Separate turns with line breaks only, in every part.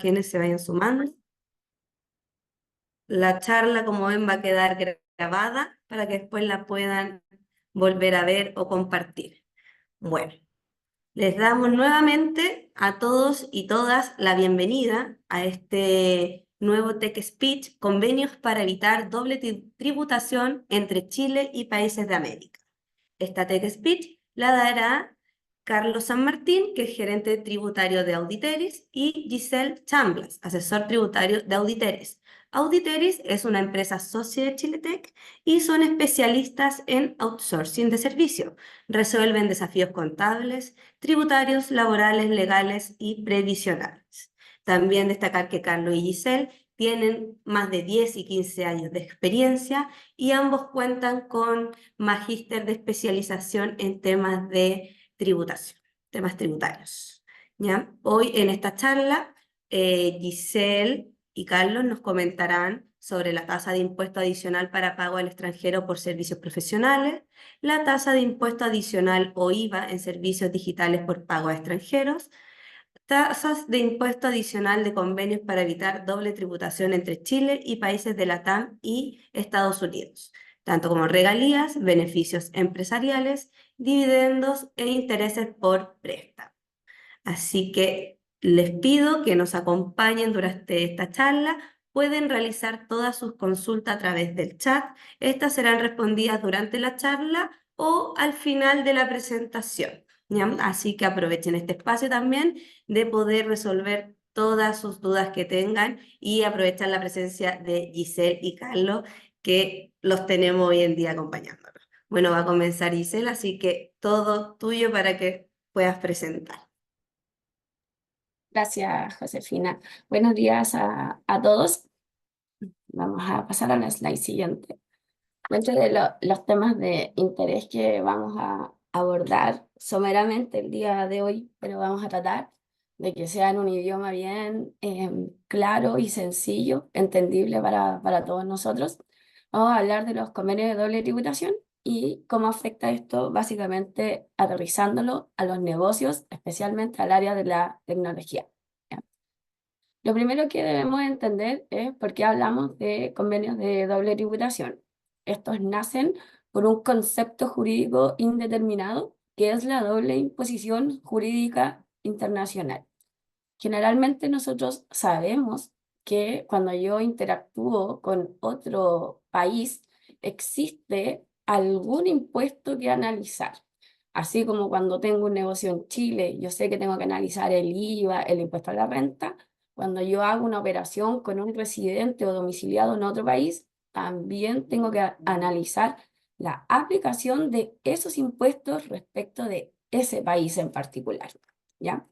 quienes se vayan sumando. La charla, como ven, va a quedar grabada para que después la puedan volver a ver o compartir. Bueno, les damos nuevamente a todos y todas la bienvenida a este nuevo Tech Speech, convenios para evitar doble tributación entre Chile y países de América. Esta Tech Speech la dará Carlos San Martín, que es gerente tributario de Auditeris, y Giselle Chamblas, asesor tributario de Auditeris. Auditeris es una empresa socia de Chiletech y son especialistas en outsourcing de servicio. Resuelven desafíos contables, tributarios, laborales, legales y previsionales. También destacar que Carlos y Giselle tienen más de 10 y 15 años de experiencia y ambos cuentan con magíster de especialización en temas de tributación, temas tributarios. ¿Ya? Hoy en esta charla, Giselle y Carlos nos comentarán sobre la tasa de impuesto adicional para pago al extranjero por servicios profesionales, la tasa de impuesto adicional o IVA en servicios digitales por pago a extranjeros, tasas de impuesto adicional de convenios para evitar doble tributación entre Chile y países de LATAM y Estados Unidos, tanto como regalías, beneficios empresariales, dividendos e intereses por préstamo. Así que les pido que nos acompañen durante esta charla. Pueden realizar todas sus consultas a través del chat. Estas serán respondidas durante la charla o al final de la presentación, ¿ya? Así que aprovechen este espacio también de poder resolver todas sus dudas que tengan y aprovechar la presencia de Giselle y Carlos, que los tenemos hoy en día acompañándonos. Bueno, va a comenzar Giselle, así que todo tuyo para que puedas presentar.
Gracias, Josefina. Buenos días a todos. Vamos a pasar a la slide siguiente. Dentro de los temas de interés que vamos a abordar someramente el día de hoy, pero vamos a tratar de que sea en un idioma bien claro y sencillo, entendible para todos nosotros. Vamos a hablar de los convenios de doble tributación y cómo afecta esto, básicamente aterrizándolo a los negocios, especialmente al área de la tecnología. ¿Ya? Lo primero que debemos entender es por qué hablamos de convenios de doble tributación. Estos nacen por un concepto jurídico indeterminado, que es la doble imposición jurídica internacional. Generalmente nosotros sabemos que cuando yo interactúo con otro país, existe algún impuesto que analizar. Así como cuando tengo un negocio en Chile, yo sé que tengo que analizar el IVA, el impuesto a la renta. Cuando yo hago una operación con un residente o domiciliado en otro país, también tengo que analizar la aplicación de esos impuestos respecto de ese país en particular, ¿ya?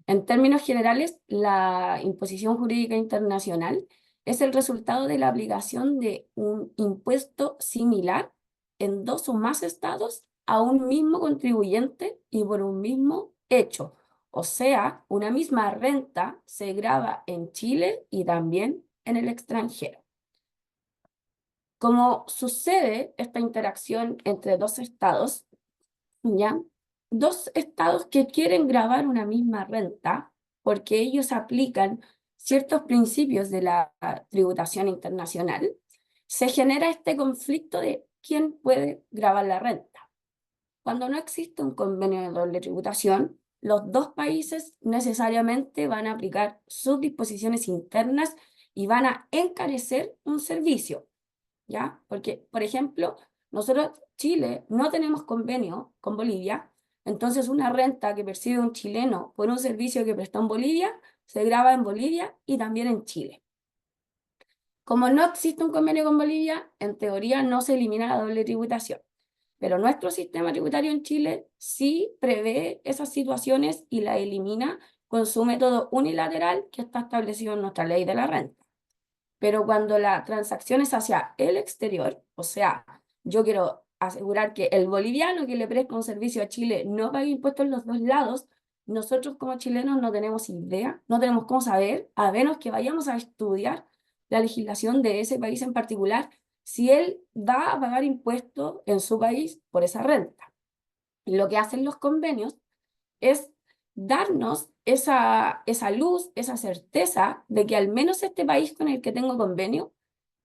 En términos generales, la imposición jurídica internacional es el resultado de la aplicación de un impuesto similar en dos o más estados a un mismo contribuyente y por un mismo hecho. O sea, una misma renta se grava en Chile y también en el extranjero. Como sucede esta interacción entre dos estados, ¿ya? Dos estados que quieren gravar una misma renta porque ellos aplican ciertos principios de la tributación internacional, se genera este conflicto de quién puede gravar la renta. Cuando no existe un convenio de doble tributación, los dos países necesariamente van a aplicar sus disposiciones internas y van a encarecer un servicio, ¿ya? Porque, por ejemplo, nosotros, Chile, no tenemos convenio con Bolivia, entonces una renta que percibe un chileno por un servicio que prestó en Bolivia, se grava en Bolivia y también en Chile. Como no existe un convenio con Bolivia, en teoría no se elimina la doble tributación, pero nuestro sistema tributario en Chile sí prevé esas situaciones y la elimina con su método unilateral que está establecido en nuestra ley de la renta. Pero cuando la transacción es hacia el exterior, o sea, yo quiero asegurar que el boliviano que le presta un servicio a Chile no pague impuestos en los dos lados, nosotros como chilenos no tenemos idea, no tenemos cómo saber, a menos que vayamos a estudiar la legislación de ese país en particular, si él va a pagar impuestos en su país por esa renta. Lo que hacen los convenios es darnos esa luz, esa certeza de que al menos este país con el que tengo convenio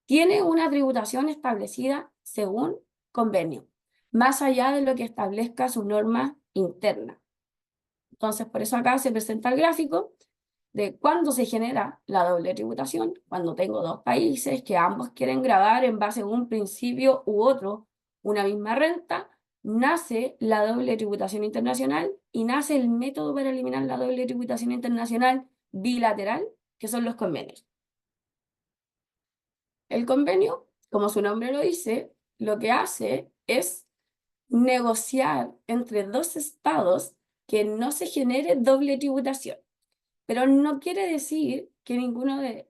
tiene una tributación establecida según convenio, más allá de lo que establezca su norma interna. Entonces, por eso acá se presenta el gráfico de cuándo se genera la doble tributación, cuando tengo dos países que ambos quieren grabar en base a un principio u otro una misma renta, nace la doble tributación internacional y nace el método para eliminar la doble tributación internacional bilateral, que son los convenios. El convenio, como su nombre lo dice, lo que hace es negociar entre dos estados que no se genere doble tributación. Pero no quiere decir que ninguno de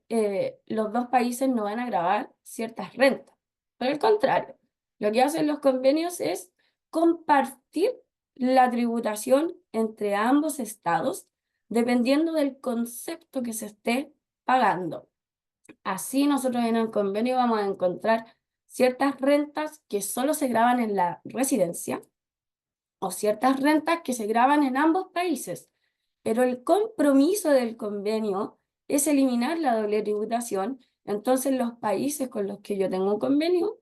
los dos países no van a gravar ciertas rentas. Por el contrario, lo que hacen los convenios es compartir la tributación entre ambos estados dependiendo del concepto que se esté pagando. Así nosotros en el convenio vamos a encontrar ciertas rentas que solo se graban en la residencia o ciertas rentas que se graban en ambos países. Pero el compromiso del convenio es eliminar la doble tributación. Entonces los países con los que yo tengo un convenio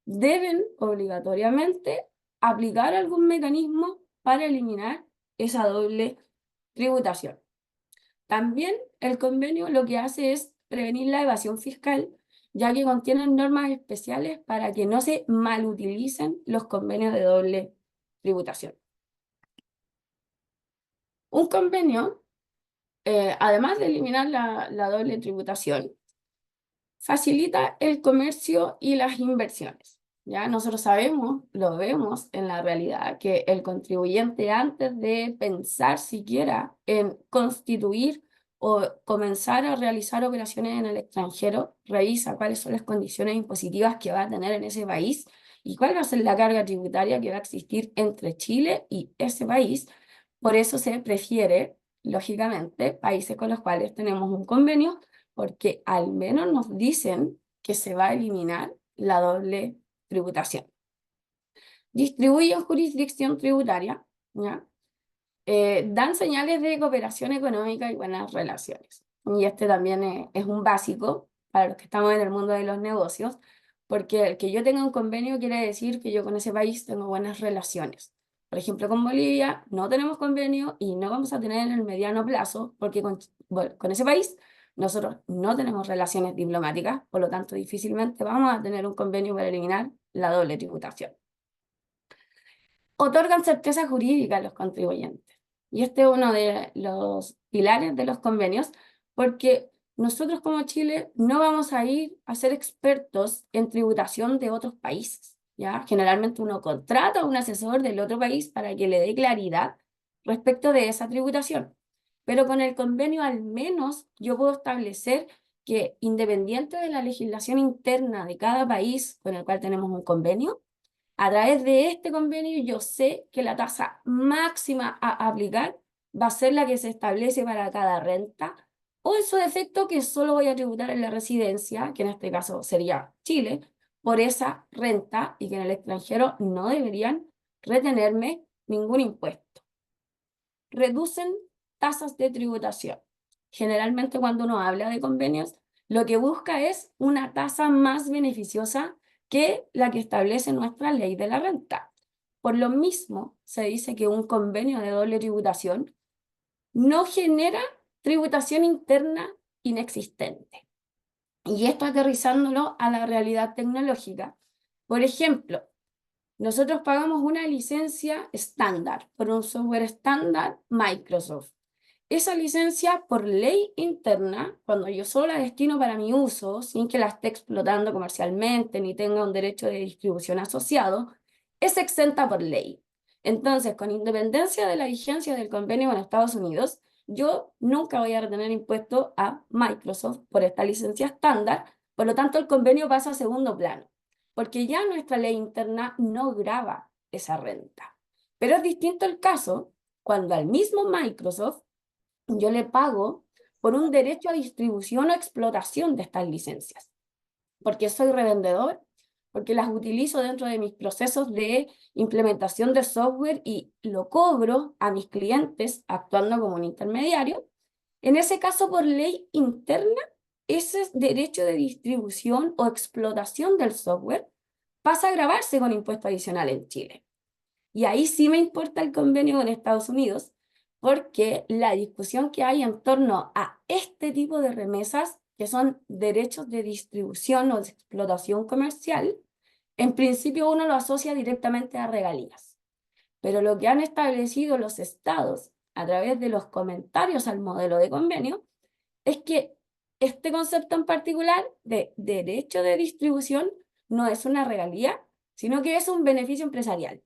deben obligatoriamente aplicar algún mecanismo para eliminar esa doble tributación. También el convenio lo que hace es prevenir la evasión fiscal, ya que contienen normas especiales para que no se malutilicen los convenios de doble tributación. Un convenio, además de eliminar la doble tributación, facilita el comercio y las inversiones. Ya nosotros sabemos, lo vemos en la realidad, que el contribuyente antes de pensar siquiera en constituir o comenzar a realizar operaciones en el extranjero, revisa cuáles son las condiciones impositivas que va a tener en ese país y cuál va a ser la carga tributaria que va a existir entre Chile y ese país. Por eso se prefiere, lógicamente, países con los cuales tenemos un convenio, porque al menos nos dicen que se va a eliminar la doble tributación. Distribuyen jurisdicción tributaria, ¿ya? Dan señales de cooperación económica y buenas relaciones. Y este también es un básico para los que estamos en el mundo de los negocios, porque el que yo tenga un convenio quiere decir que yo con ese país tengo buenas relaciones. Por ejemplo, con Bolivia no tenemos convenio y no vamos a tener en el mediano plazo, porque con ese país nosotros no tenemos relaciones diplomáticas, por lo tanto difícilmente vamos a tener un convenio para eliminar la doble tributación. Otorgan certeza jurídica a los contribuyentes. Y este es uno de los pilares de los convenios, porque nosotros como Chile no vamos a ir a ser expertos en tributación de otros países, ¿ya? Generalmente uno contrata a un asesor del otro país para que le dé claridad respecto de esa tributación. Pero con el convenio al menos yo puedo establecer que independiente de la legislación interna de cada país con el cual tenemos un convenio, a través de este convenio yo sé que la tasa máxima a aplicar va a ser la que se establece para cada renta, o en su defecto que solo voy a tributar en la residencia, que en este caso sería Chile, por esa renta y que en el extranjero no deberían retenerme ningún impuesto. Reducen tasas de tributación. Generalmente cuando uno habla de convenios, lo que busca es una tasa más beneficiosa que la que establece nuestra ley de la renta. Por lo mismo, se dice que un convenio de doble tributación no genera tributación interna inexistente. Y esto aterrizándolo a la realidad tecnológica. Por ejemplo, nosotros pagamos una licencia estándar por un software estándar Microsoft. Esa licencia por ley interna, cuando yo solo la destino para mi uso, sin que la esté explotando comercialmente ni tenga un derecho de distribución asociado, es exenta por ley. Entonces, con independencia de la vigencia del convenio con Estados Unidos, yo nunca voy a retener impuesto a Microsoft por esta licencia estándar, por lo tanto el convenio pasa a segundo plano, porque ya nuestra ley interna no grava esa renta. Pero es distinto el caso cuando al mismo Microsoft yo le pago por un derecho a distribución o explotación de estas licencias, porque soy revendedor, porque las utilizo dentro de mis procesos de implementación de software y lo cobro a mis clientes actuando como un intermediario, en ese caso por ley interna, ese derecho de distribución o explotación del software pasa a gravarse con impuesto adicional en Chile. Y ahí sí me importa el convenio con Estados Unidos, porque la discusión que hay en torno a este tipo de remesas, que son derechos de distribución o de explotación comercial, en principio uno lo asocia directamente a regalías. Pero lo que han establecido los estados a través de los comentarios al modelo de convenio es que este concepto en particular de derecho de distribución no es una regalía, sino que es un beneficio empresarial.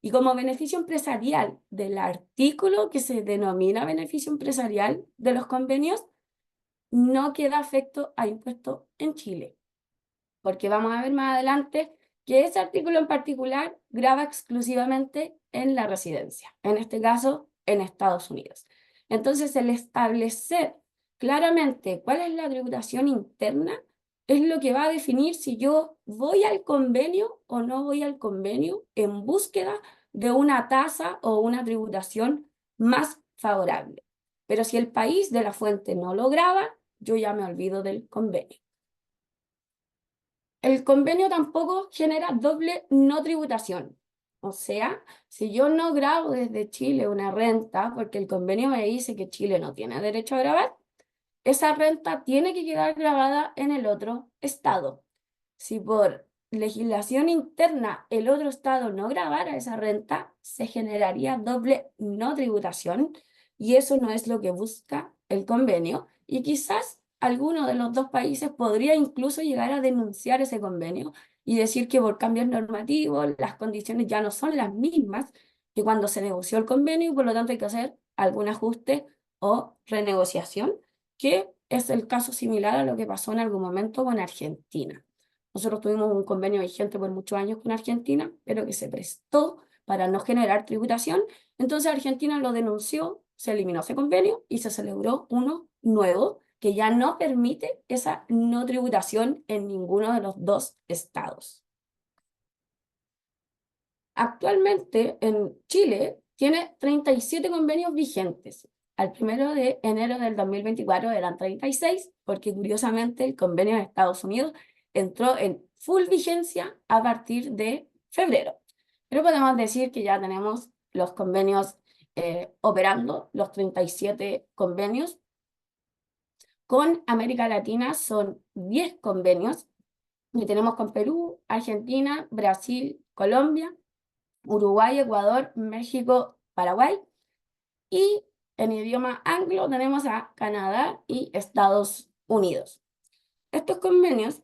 Y como beneficio empresarial del artículo que se denomina beneficio empresarial de los convenios, no queda afecto a impuesto en Chile, porque vamos a ver más adelante que ese artículo en particular grava exclusivamente en la residencia, en este caso en Estados Unidos. Entonces, el establecer claramente cuál es la tributación interna es lo que va a definir si yo voy al convenio o no voy al convenio en búsqueda de una tasa o una tributación más favorable. Pero si el país de la fuente no lo grava, yo ya me olvido del convenio. El convenio tampoco genera doble no tributación. O sea, si yo no grabo desde Chile una renta, porque el convenio me dice que Chile no tiene derecho a grabar, esa renta tiene que quedar grabada en el otro estado. Si por legislación interna el otro estado no grabara esa renta, se generaría doble no tributación y eso no es lo que busca el convenio. Y quizás alguno de los dos países podría incluso llegar a denunciar ese convenio y decir que por cambios normativos las condiciones ya no son las mismas que cuando se negoció el convenio y por lo tanto hay que hacer algún ajuste o renegociación, que es el caso similar a lo que pasó en algún momento con Argentina. Nosotros tuvimos un convenio vigente por muchos años con Argentina, pero que se prestó para no generar tributación. Entonces Argentina lo denunció, se eliminó ese convenio y se celebró uno nuevo que ya no permite esa no tributación en ninguno de los dos estados. Actualmente en Chile tiene 37 convenios vigentes. Al 1 de enero del 2024 eran 36, porque curiosamente el convenio de Estados Unidos entró en full vigencia a partir de febrero. Pero podemos decir que ya tenemos los convenios operando, los 37 convenios. Con América Latina son 10 convenios que tenemos con Perú, Argentina, Brasil, Colombia, Uruguay, Ecuador, México, Paraguay. Y en idioma anglo tenemos a Canadá y Estados Unidos. Estos convenios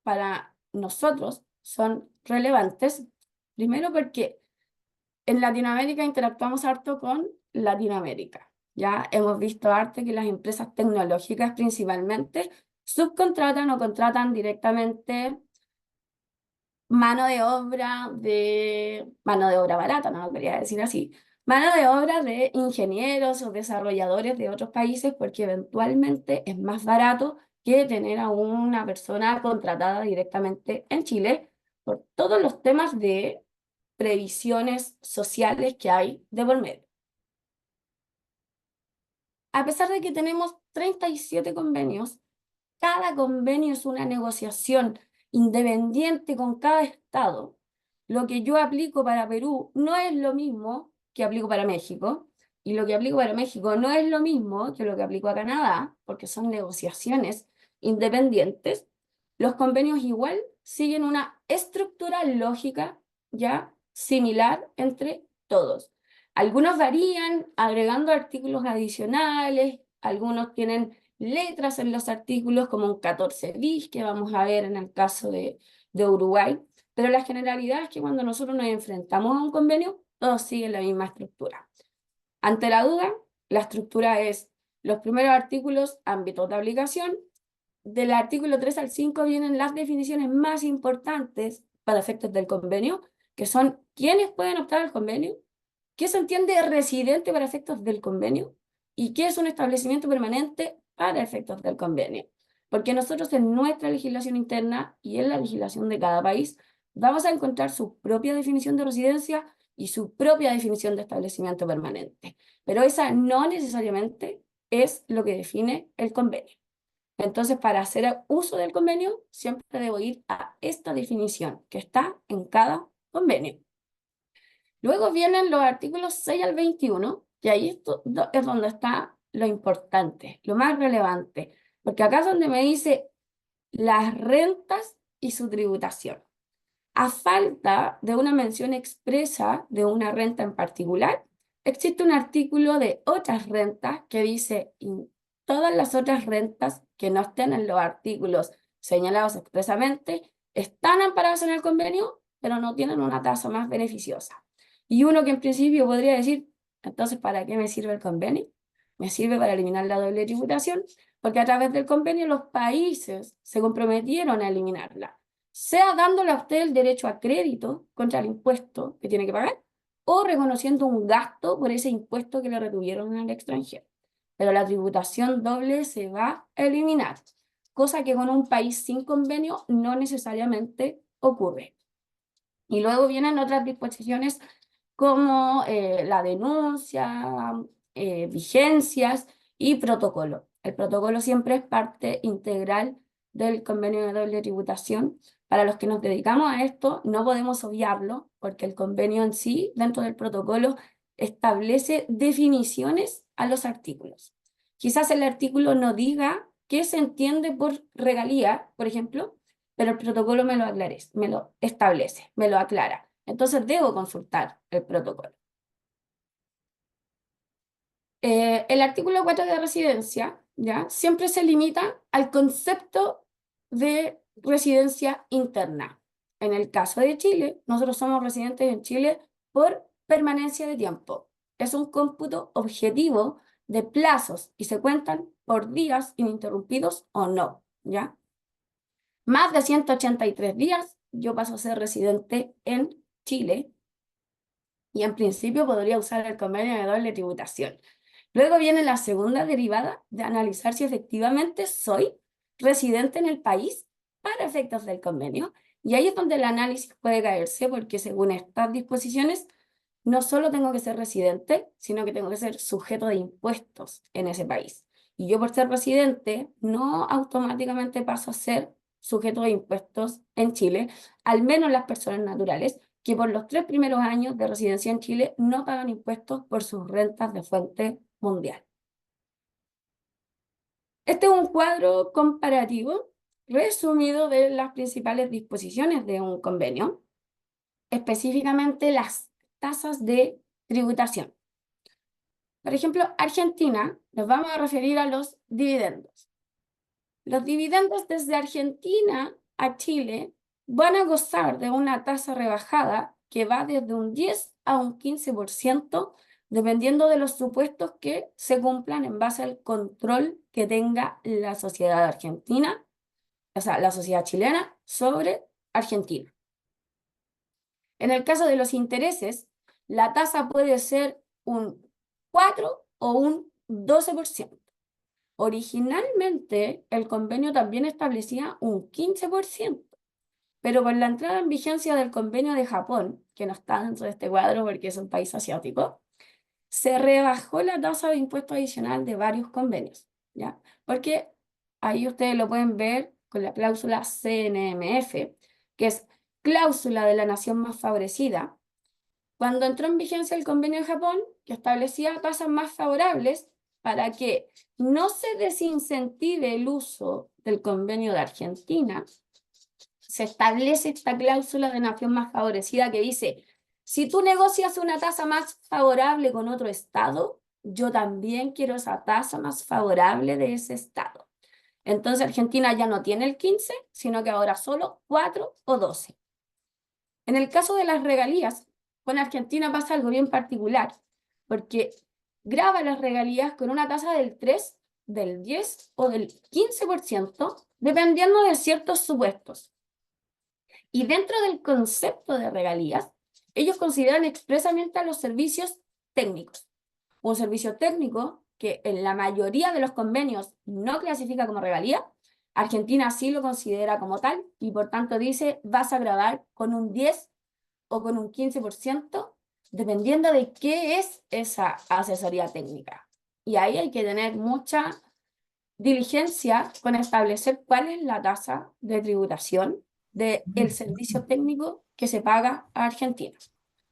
para nosotros son relevantes, primero porque en Latinoamérica interactuamos harto con Latinoamérica. Ya hemos visto harto que las empresas tecnológicas principalmente subcontratan o contratan directamente mano de obra barata, no lo quería decir así, mano de obra de ingenieros o desarrolladores de otros países porque eventualmente es más barato que tener a una persona contratada directamente en Chile por todos los temas de previsiones sociales que hay de por medio. A pesar de que tenemos 37 convenios, cada convenio es una negociación independiente con cada estado. Lo que yo aplico para Perú no es lo mismo que aplico para México, y lo que aplico para México no es lo mismo que lo que aplico a Canadá, porque son negociaciones independientes. Los convenios igual siguen una estructura lógica ya similar entre todos. Algunos varían agregando artículos adicionales, algunos tienen letras en los artículos como un 14 bis que vamos a ver en el caso de Uruguay, pero la generalidad es que cuando nosotros nos enfrentamos a un convenio, todos siguen la misma estructura. Ante la duda, la estructura es los primeros artículos, ámbitos de aplicación. Del artículo 3 al 5 vienen las definiciones más importantes para efectos del convenio, que son quiénes pueden optar al convenio, qué se entiende residente para efectos del convenio y qué es un establecimiento permanente para efectos del convenio. porque nosotros en nuestra legislación interna y en la legislación de cada país vamos a encontrar su propia definición de residencia y su propia definición de establecimiento permanente, pero esa no necesariamente es lo que define el convenio. Entonces, para hacer uso del convenio, siempre debo ir a esta definición que está en cada convenio. Luego vienen los artículos 6 al 21, y ahí es donde está lo importante, lo más relevante, porque acá es donde me dice las rentas y su tributación. A falta de una mención expresa de una renta en particular, existe un artículo de otras rentas que dice todas las otras rentas que no estén en los artículos señalados expresamente están amparadas en el convenio, pero no tienen una tasa más beneficiosa. Y uno que en principio podría decir, entonces, ¿para qué me sirve el convenio? Me sirve para eliminar la doble tributación, porque a través del convenio los países se comprometieron a eliminarla, sea dándole a usted el derecho a crédito contra el impuesto que tiene que pagar, o reconociendo un gasto por ese impuesto que le retuvieron en el extranjero. Pero la tributación doble se va a eliminar, cosa que con un país sin convenio no necesariamente ocurre. Y luego vienen otras disposiciones como la denuncia, vigencias y protocolo. El protocolo siempre es parte integral del convenio de doble tributación. Para los que nos dedicamos a esto, no podemos obviarlo, porque el convenio en sí, dentro del protocolo, establece definiciones a los artículos. Quizás el artículo no diga qué se entiende por regalía, por ejemplo, pero el protocolo me lo establece, me lo aclara. Entonces debo consultar el protocolo. El artículo 4 de residencia, ¿ya? Siempre se limita al concepto de residencia interna. En el caso de Chile, nosotros somos residentes en Chile por permanencia de tiempo. Es un cómputo objetivo de plazos y se cuentan por días ininterrumpidos o no, ¿ya? Más de 183 días, yo paso a ser residente en Chile y en principio podría usar el convenio de doble tributación. Luego viene la segunda derivada de analizar si efectivamente soy residente en el país para efectos del convenio. Y ahí es donde el análisis puede caerse, porque según estas disposiciones, no solo tengo que ser residente, sino que tengo que ser sujeto de impuestos en ese país. Y yo por ser residente, no automáticamente paso a ser sujeto de impuestos en Chile, al menos las personas naturales, que por los 3 primeros años de residencia en Chile no pagan impuestos por sus rentas de fuente mundial. Este es un cuadro comparativo resumido de las principales disposiciones de un convenio, específicamente las tasas de tributación. Por ejemplo, Argentina, nos vamos a referir a los dividendos. Los dividendos desde Argentina a Chile van a gozar de una tasa rebajada que va desde un 10 a un 15%, dependiendo de los supuestos que se cumplan en base al control que tenga la sociedad argentina, o sea, la sociedad chilena sobre Argentina. En el caso de los intereses, la tasa puede ser un 4 o un 12%. Originalmente, el convenio también establecía un 15%, pero por la entrada en vigencia del convenio de Japón, que no está dentro de este cuadro porque es un país asiático, se rebajó la tasa de impuesto adicional de varios convenios, ¿ya? Porque ahí ustedes lo pueden ver con la cláusula CNMF, que es cláusula de la nación más favorecida. Cuando entró en vigencia el convenio de Japón, que establecía tasas más favorables para que no se desincentive el uso del convenio de Argentina, se establece esta cláusula de nación más favorecida que dice, si tú negocias una tasa más favorable con otro estado, yo también quiero esa tasa más favorable de ese estado. Entonces Argentina ya no tiene el 15, sino que ahora solo 4 o 12. En el caso de las regalías, con Argentina pasa algo bien particular, porque grava las regalías con una tasa del 3, del 10 o del 15%, dependiendo de ciertos supuestos. Y dentro del concepto de regalías, ellos consideran expresamente a los servicios técnicos. Un servicio técnico que en la mayoría de los convenios no clasifica como regalía, Argentina sí lo considera como tal y por tanto dice, vas a grabar con un 10 o con un 15%, dependiendo de qué es esa asesoría técnica. Y ahí hay que tener mucha diligencia con establecer cuál es la tasa de tributación del servicio técnico que se paga a Argentina.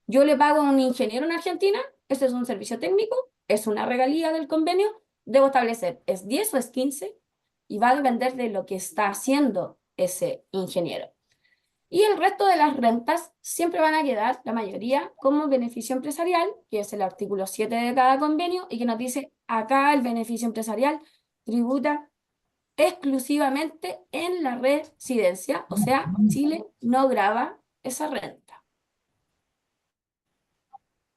Yo le pago a un ingeniero en Argentina, este es un servicio técnico, es una regalía del convenio, debo establecer, ¿es 10 o es 15? Y va a depender de lo que está haciendo ese ingeniero. Y el resto de las rentas siempre van a quedar, la mayoría, como beneficio empresarial, que es el artículo 7 de cada convenio, y que nos dice, acá el beneficio empresarial tributa exclusivamente en la residencia, o sea, Chile no grava esa renta.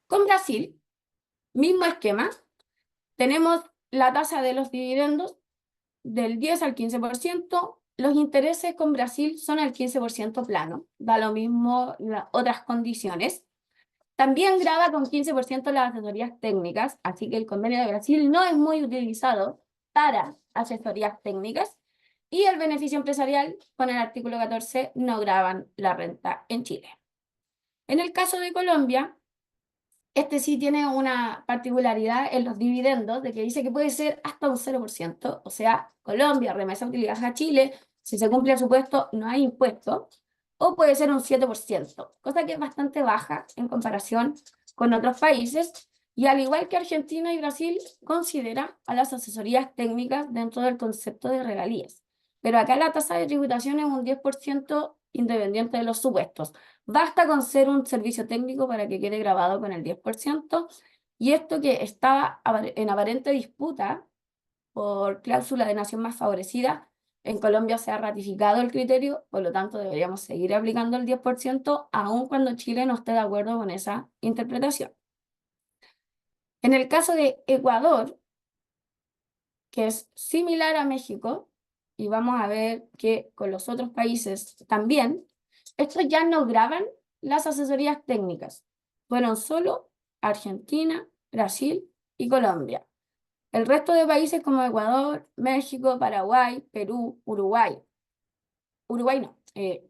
Con Brasil, mismo esquema, tenemos la tasa de los dividendos del 10 al 15%, los intereses con Brasil son al 15% plano, da lo mismo las otras condiciones. También graba con 15% las asesorías técnicas, así que el convenio de Brasil no es muy utilizado para asesorías técnicas, y el beneficio empresarial con el artículo 14 no graban la renta en Chile. En el caso de Colombia, este sí tiene una particularidad en los dividendos, de que dice que puede ser hasta un 0%, o sea, Colombia, remesa utilidad a Chile, si se cumple el supuesto, no hay impuesto, o puede ser un 7%, cosa que es bastante baja en comparación con otros países, y al igual que Argentina y Brasil, considera a las asesorías técnicas dentro del concepto de regalías. Pero acá la tasa de tributación es un 10% independiente de los supuestos. Basta con ser un servicio técnico para que quede grabado con el 10%, y esto que estaba en aparente disputa por cláusula de nación más favorecida, en Colombia se ha ratificado el criterio, por lo tanto deberíamos seguir aplicando el 10%, aun cuando Chile no esté de acuerdo con esa interpretación. En el caso de Ecuador, que es similar a México, y vamos a ver que con los otros países también, estos ya no graban las asesorías técnicas. Fueron solo Argentina, Brasil y Colombia. El resto de países como Ecuador, México, Paraguay, Perú, Uruguay no,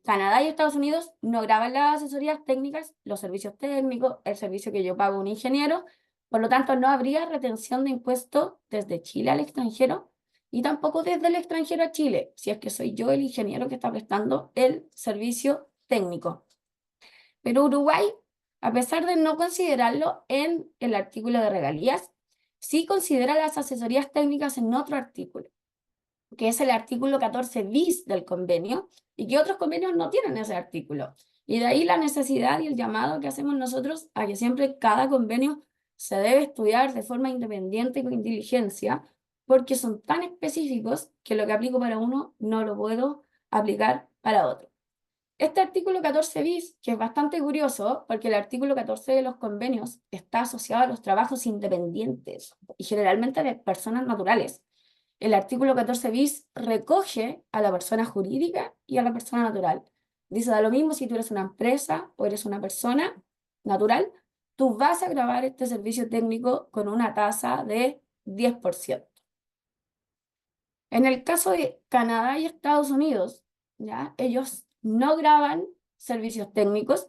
Canadá y Estados Unidos no graban las asesorías técnicas, los servicios técnicos, el servicio que yo pago a un ingeniero, por lo tanto no habría retención de impuestos desde Chile al extranjero y tampoco desde el extranjero a Chile, si es que soy yo el ingeniero que está prestando el servicio técnico. Pero Uruguay, a pesar de no considerarlo en el artículo de regalías, sí considera las asesorías técnicas en otro artículo, que es el artículo 14 bis del convenio, y que otros convenios no tienen ese artículo. Y de ahí la necesidad y el llamado que hacemos nosotros a que siempre cada convenio se debe estudiar de forma independiente y con diligencia, porque son tan específicos que lo que aplico para uno no lo puedo aplicar para otro. Este artículo 14 bis, que es bastante curioso, porque el artículo 14 de los convenios está asociado a los trabajos independientes y generalmente de personas naturales. El artículo 14 bis recoge a la persona jurídica y a la persona natural. Dice, da lo mismo si tú eres una empresa o eres una persona natural, tú vas a grabar este servicio técnico con una tasa de 10%. En el caso de Canadá y Estados Unidos, ¿ya? Ellos no graban servicios técnicos,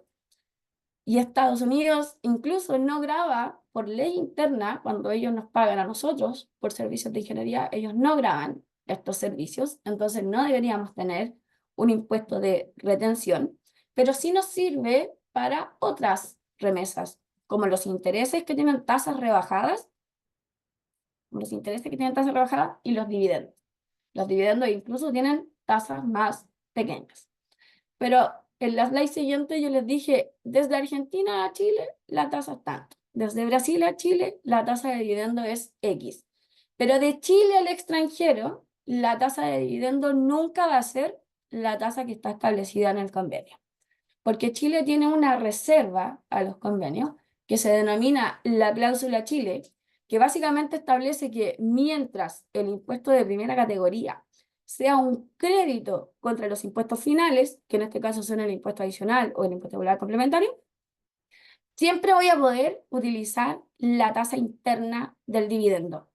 y Estados Unidos incluso no graba por ley interna cuando ellos nos pagan a nosotros por servicios de ingeniería, ellos no graban estos servicios, entonces no deberíamos tener un impuesto de retención, pero sí nos sirve para otras remesas, como los intereses que tienen tasas rebajadas, y los dividendos. Los dividendos incluso tienen tasas más pequeñas. Pero en la slide siguiente yo les dije, desde Argentina a Chile la tasa es tanto. Desde Brasil a Chile la tasa de dividendo es X. Pero de Chile al extranjero, la tasa de dividendo nunca va a ser la tasa que está establecida en el convenio. Porque Chile tiene una reserva a los convenios que se denomina la cláusula Chile, que básicamente establece que mientras el impuesto de primera categoría sea un crédito contra los impuestos finales, que en este caso son el impuesto adicional o el impuesto regular complementario, siempre voy a poder utilizar la tasa interna del dividendo.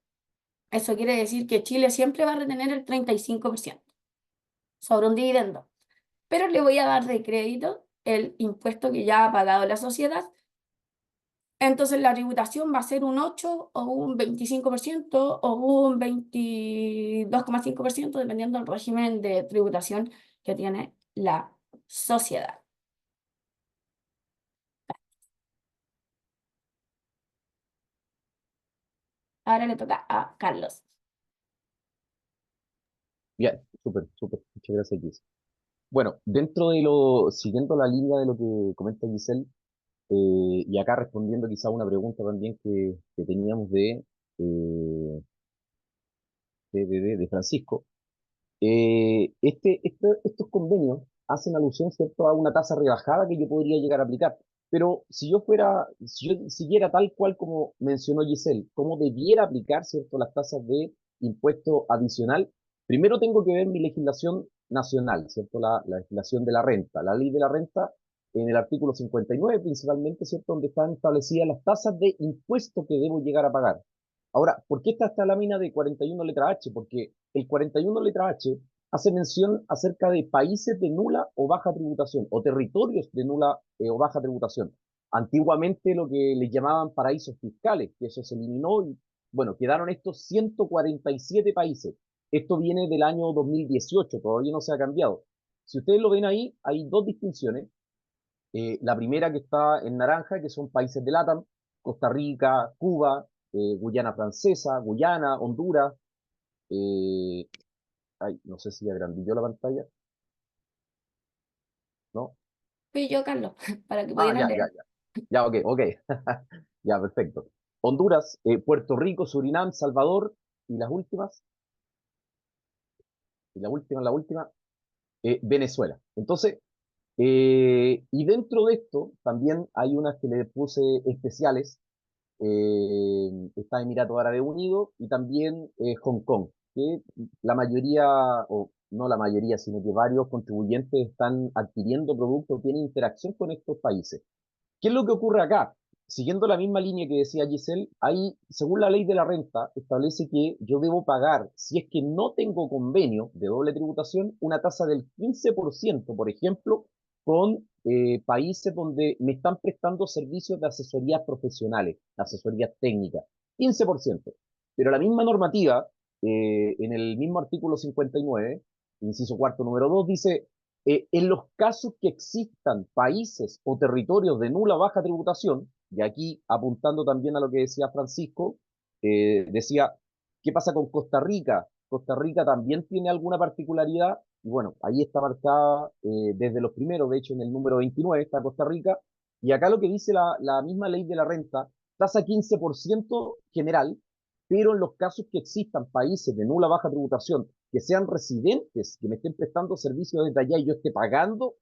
Eso quiere decir que Chile siempre va a retener el 35%. sobre un dividendo, pero le voy a dar de crédito el impuesto que ya ha pagado la sociedad. Entonces la tributación va a ser un 8 o un 25% o un 22,5% dependiendo del régimen de tributación que tiene la sociedad. Ahora le toca a Carlos.
Bien, súper, súper. Muchas gracias, Giselle. Bueno, siguiendo la línea de lo que comenta Giselle, y acá respondiendo quizá a una pregunta también que teníamos eh, de Francisco, estos convenios hacen alusión, ¿cierto?, a una tasa rebajada que yo podría llegar a aplicar. Pero si yo siguiera tal cual como mencionó Giselle, cómo debiera aplicar, ¿cierto?, las tasas de impuesto adicional, primero tengo que ver mi legislación nacional, ¿cierto?, la legislación de la renta, la ley de la renta en el artículo 59 principalmente, ¿cierto?, donde están establecidas las tasas de impuesto que debo llegar a pagar. Ahora, ¿por qué está esta lámina de 41 letra H? Porque el 41 letra H hace mención acerca de países de nula o baja tributación o territorios de nula o baja tributación. Antiguamente lo que les llamaban paraísos fiscales, que eso se eliminó y bueno, quedaron estos 147 países. Esto viene del año 2018, todavía no se ha cambiado. Si ustedes lo ven ahí, hay dos distinciones. La primera que está en naranja, que son países de LATAM, Costa Rica, Cuba, Guyana Francesa, Guyana, Honduras. eh, Ay, no sé si agrandilló la pantalla, ¿no?
Fui yo, Carlos, para que
Ah,
pudieran
ya,
leer.
ya, ya. Ya, ok, ok. Ya, perfecto. Honduras, Puerto Rico, Surinam, Salvador, y las últimas, la última, Venezuela. Entonces, y dentro de esto también hay unas que le puse especiales, está Emiratos Árabes Unidos y también Hong Kong, que la mayoría, o no la mayoría, sino que varios contribuyentes están adquiriendo productos, tienen interacción con estos países. ¿Qué es lo que ocurre acá? Siguiendo la misma línea que decía Giselle, ahí, según la ley de la renta, establece que yo debo pagar, si es que no tengo convenio de doble tributación, una tasa del 15%, por ejemplo, con países donde me están prestando servicios de asesorías profesionales, asesorías técnicas, 15%. Pero la misma normativa, en el mismo artículo 59, inciso cuarto, número 2, dice en los casos que existan países o territorios de nula o baja tributación, y aquí apuntando también a lo que decía Francisco, decía, ¿qué pasa con Costa Rica? Costa Rica también tiene alguna particularidad, y bueno, ahí está marcada desde los primeros, de hecho en el número 29 está Costa Rica, y acá lo que dice la misma ley de la renta, tasa 15% general, pero en los casos que existan países de nula o baja tributación que sean residentes, que me estén prestando servicios desde allá y yo esté pagando,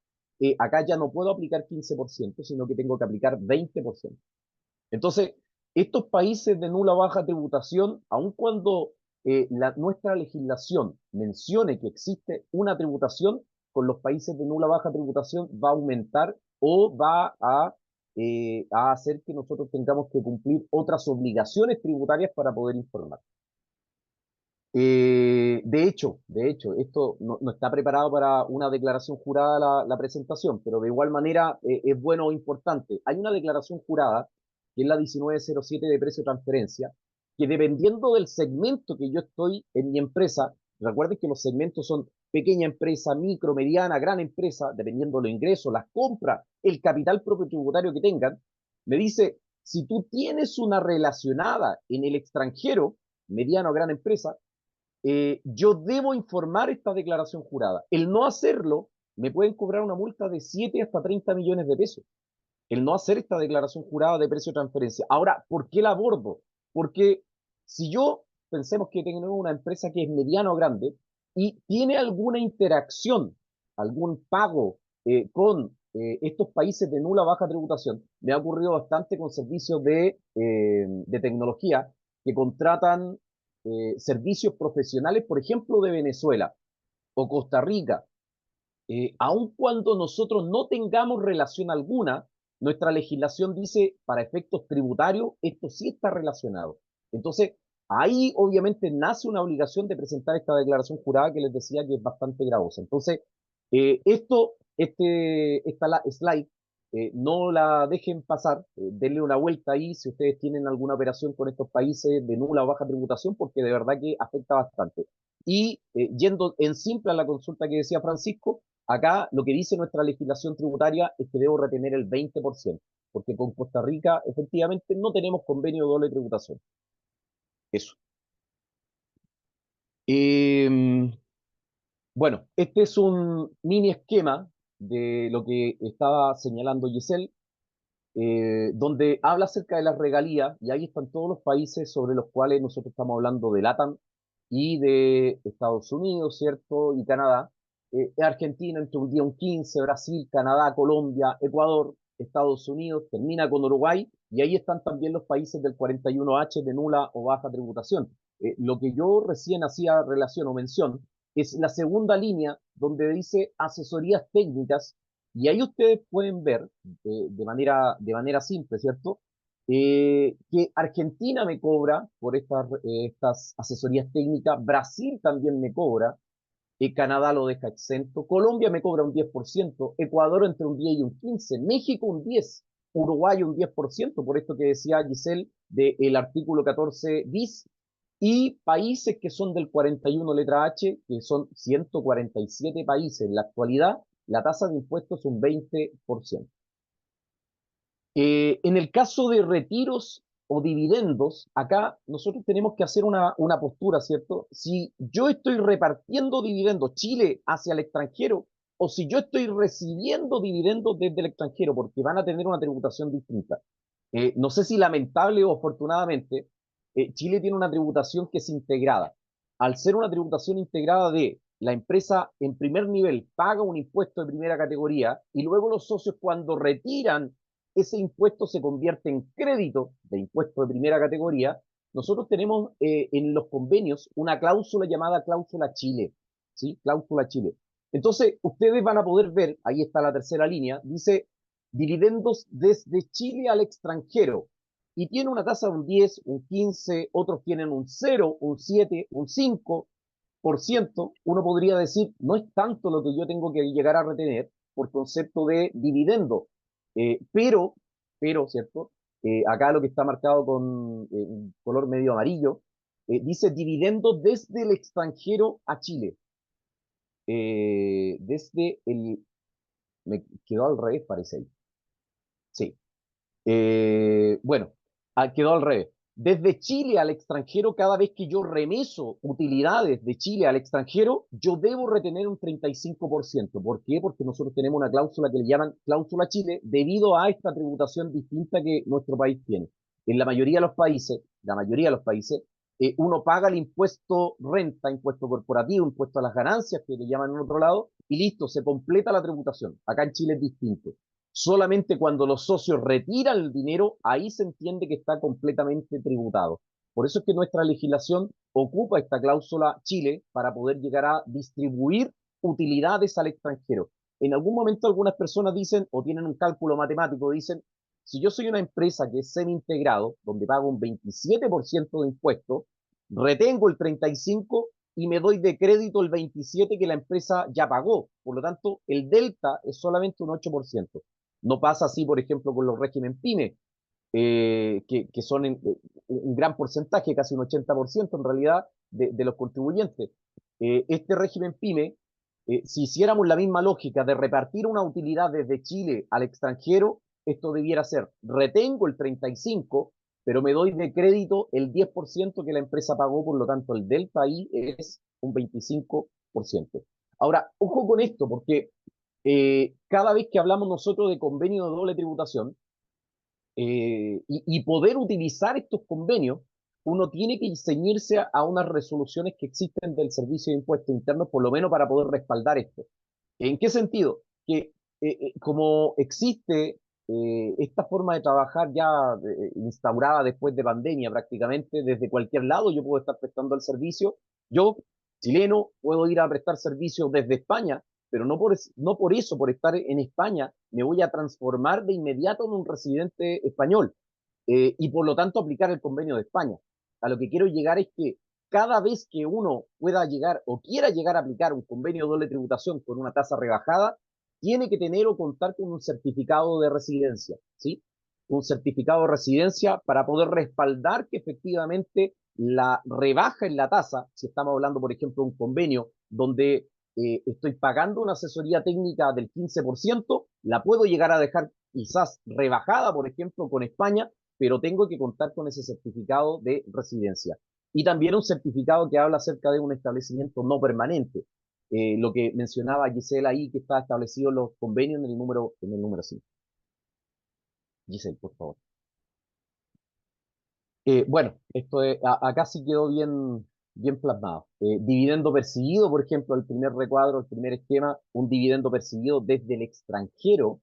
acá ya no puedo aplicar 15%, sino que tengo que aplicar 20%. Entonces, estos países de nula o baja tributación, aun cuando nuestra legislación mencione que existe una tributación, con los países de nula o baja tributación va a aumentar o va a hacer que nosotros tengamos que cumplir otras obligaciones tributarias para poder informar. De hecho, esto no está preparado para una declaración jurada la presentación, pero de igual manera es bueno o importante. Hay una declaración jurada, que es la 1907 de precio de transferencia, que dependiendo del segmento que yo estoy en mi empresa, recuerden que los segmentos son pequeña empresa, micro, mediana, gran empresa, dependiendo de los ingresos, las compras, el capital propio tributario que tengan, me dice, si tú tienes una relacionada en el extranjero, mediana o gran empresa, yo debo informar esta declaración jurada. El no hacerlo, me pueden cobrar una multa de 7 hasta 30 millones de pesos. El no hacer esta declaración jurada de precio de transferencia. Ahora, ¿por qué la abordo? Porque si yo pensemos que tengo una empresa que es mediana o grande y tiene alguna interacción, algún pago con estos países de nula o baja tributación, me ha ocurrido bastante con servicios de tecnología que contratan servicios profesionales, por ejemplo, de Venezuela o Costa Rica, aun cuando nosotros no tengamos relación alguna, nuestra legislación dice, para efectos tributarios, esto sí está relacionado. Entonces, Ahí obviamente nace una obligación de presentar esta declaración jurada que les decía que es bastante gravosa. Entonces, esta slide, no la dejen pasar, denle una vuelta ahí si ustedes tienen alguna operación con estos países de nula o baja tributación, porque de verdad que afecta bastante. Y yendo en simple a la consulta que decía Francisco, acá lo que dice nuestra legislación tributaria es que debo retener el 20%, porque con Costa Rica efectivamente no tenemos convenio de doble tributación. Eso. Eh, bueno, este es un mini esquema de lo que estaba señalando Giselle, donde habla acerca de las regalías, y ahí están todos los países sobre los cuales nosotros estamos hablando de LATAM y de Estados Unidos, ¿cierto? Y Canadá. Argentina entre un día un 15, Brasil, Canadá, Colombia, Ecuador, Estados Unidos, termina con Uruguay, y ahí están también los países del 41H de nula o baja tributación. Lo que yo recién hacía relación o mención es la segunda línea donde dice asesorías técnicas, y ahí ustedes pueden ver de manera simple, ¿cierto? Que Argentina me cobra por estas asesorías técnicas, Brasil también me cobra, Canadá lo deja exento, Colombia me cobra un 10%, Ecuador entre un 10 y un 15%, México un 10%, Uruguay un 10%, por esto que decía Giselle del artículo 14 bis, y países que son del 41 letra H, que son 147 países en la actualidad, la tasa de impuestos es un 20%. En el caso de retiros o dividendos, acá nosotros tenemos que hacer una postura, ¿cierto? Si yo estoy repartiendo dividendos Chile hacia el extranjero, o si yo estoy recibiendo dividendos desde el extranjero, porque van a tener una tributación distinta. No sé si lamentable o afortunadamente, Chile tiene una tributación que es integrada. Al ser una tributación integrada de la empresa en primer nivel paga un impuesto de primera categoría y luego los socios cuando retiran ese impuesto se convierte en crédito de impuesto de primera categoría, nosotros tenemos en los convenios una cláusula llamada cláusula Chile, ¿sí? Cláusula Chile. Entonces, ustedes van a poder ver, ahí está la tercera línea, dice dividendos desde Chile al extranjero, y tiene una tasa de un 10, un 15, otros tienen un 0, un 7, un 5%. Uno podría decir, no es tanto lo que yo tengo que llegar a retener por concepto de dividendo, eh, pero, ¿cierto? Acá lo que está marcado con color medio amarillo, dice dividendo desde el extranjero a Chile. Desde el... Me quedó al revés, parece ahí. Sí. Bueno, quedó al revés. Desde Chile al extranjero, cada vez que yo remeso utilidades de Chile al extranjero, yo debo retener un 35%. ¿Por qué? Porque nosotros tenemos una cláusula que le llaman cláusula Chile debido a esta tributación distinta que nuestro país tiene. En la mayoría de los países, uno paga el impuesto renta, impuesto corporativo, impuesto a las ganancias, que le llaman en otro lado, y listo, se completa la tributación. Acá en Chile es distinto. Solamente cuando los socios retiran el dinero, ahí se entiende que está completamente tributado. Por eso es que nuestra legislación ocupa esta cláusula Chile para poder llegar a distribuir utilidades al extranjero. En algún momento algunas personas dicen, o tienen un cálculo matemático, dicen, si yo soy una empresa que es semi-integrado, donde pago un 27% de impuestos, retengo el 35% y me doy de crédito el 27% que la empresa ya pagó. Por lo tanto, el delta es solamente un 8%. No pasa así, por ejemplo, con los régimen PYME, que son un gran porcentaje, casi un 80% en realidad, de los contribuyentes. Este régimen PYME, si hiciéramos la misma lógica de repartir una utilidad desde Chile al extranjero, esto debiera ser, retengo el 35%, pero me doy de crédito el 10% que la empresa pagó, por lo tanto el delta ahí es un 25%. Ahora, ojo con esto, porque cada vez que hablamos nosotros de convenio de doble tributación y poder utilizar estos convenios, uno tiene que ceñirse a unas resoluciones que existen del Servicio de Impuestos Internos, por lo menos para poder respaldar esto. ¿En qué sentido? Que como existe esta forma de trabajar ya instaurada después de pandemia prácticamente, desde cualquier lado yo puedo estar prestando el servicio. Yo, chileno, puedo ir a prestar servicios desde España, pero no por eso, por estar en España, me voy a transformar de inmediato en un residente español y por lo tanto aplicar el convenio de España. a lo que quiero llegar es que cada vez que uno pueda llegar o quiera llegar a aplicar un convenio de doble tributación con una tasa rebajada, tiene que tener o contar con un certificado de residencia, ¿sí? Un certificado de residencia para poder respaldar que efectivamente la rebaja en la tasa, si estamos hablando, por ejemplo, de un convenio donde estoy pagando una asesoría técnica del 15%, la puedo llegar a dejar quizás rebajada, por ejemplo, con España, pero tengo que contar con ese certificado de residencia. Y también un certificado que habla acerca de un establecimiento no permanente. Lo que mencionaba Gisela ahí, que está establecido en los convenios en el número 5. Giselle, por favor. Bueno, acá sí quedó bien plasmado. Dividendo percibido, por ejemplo, el primer recuadro, el primer esquema, un dividendo percibido desde el extranjero.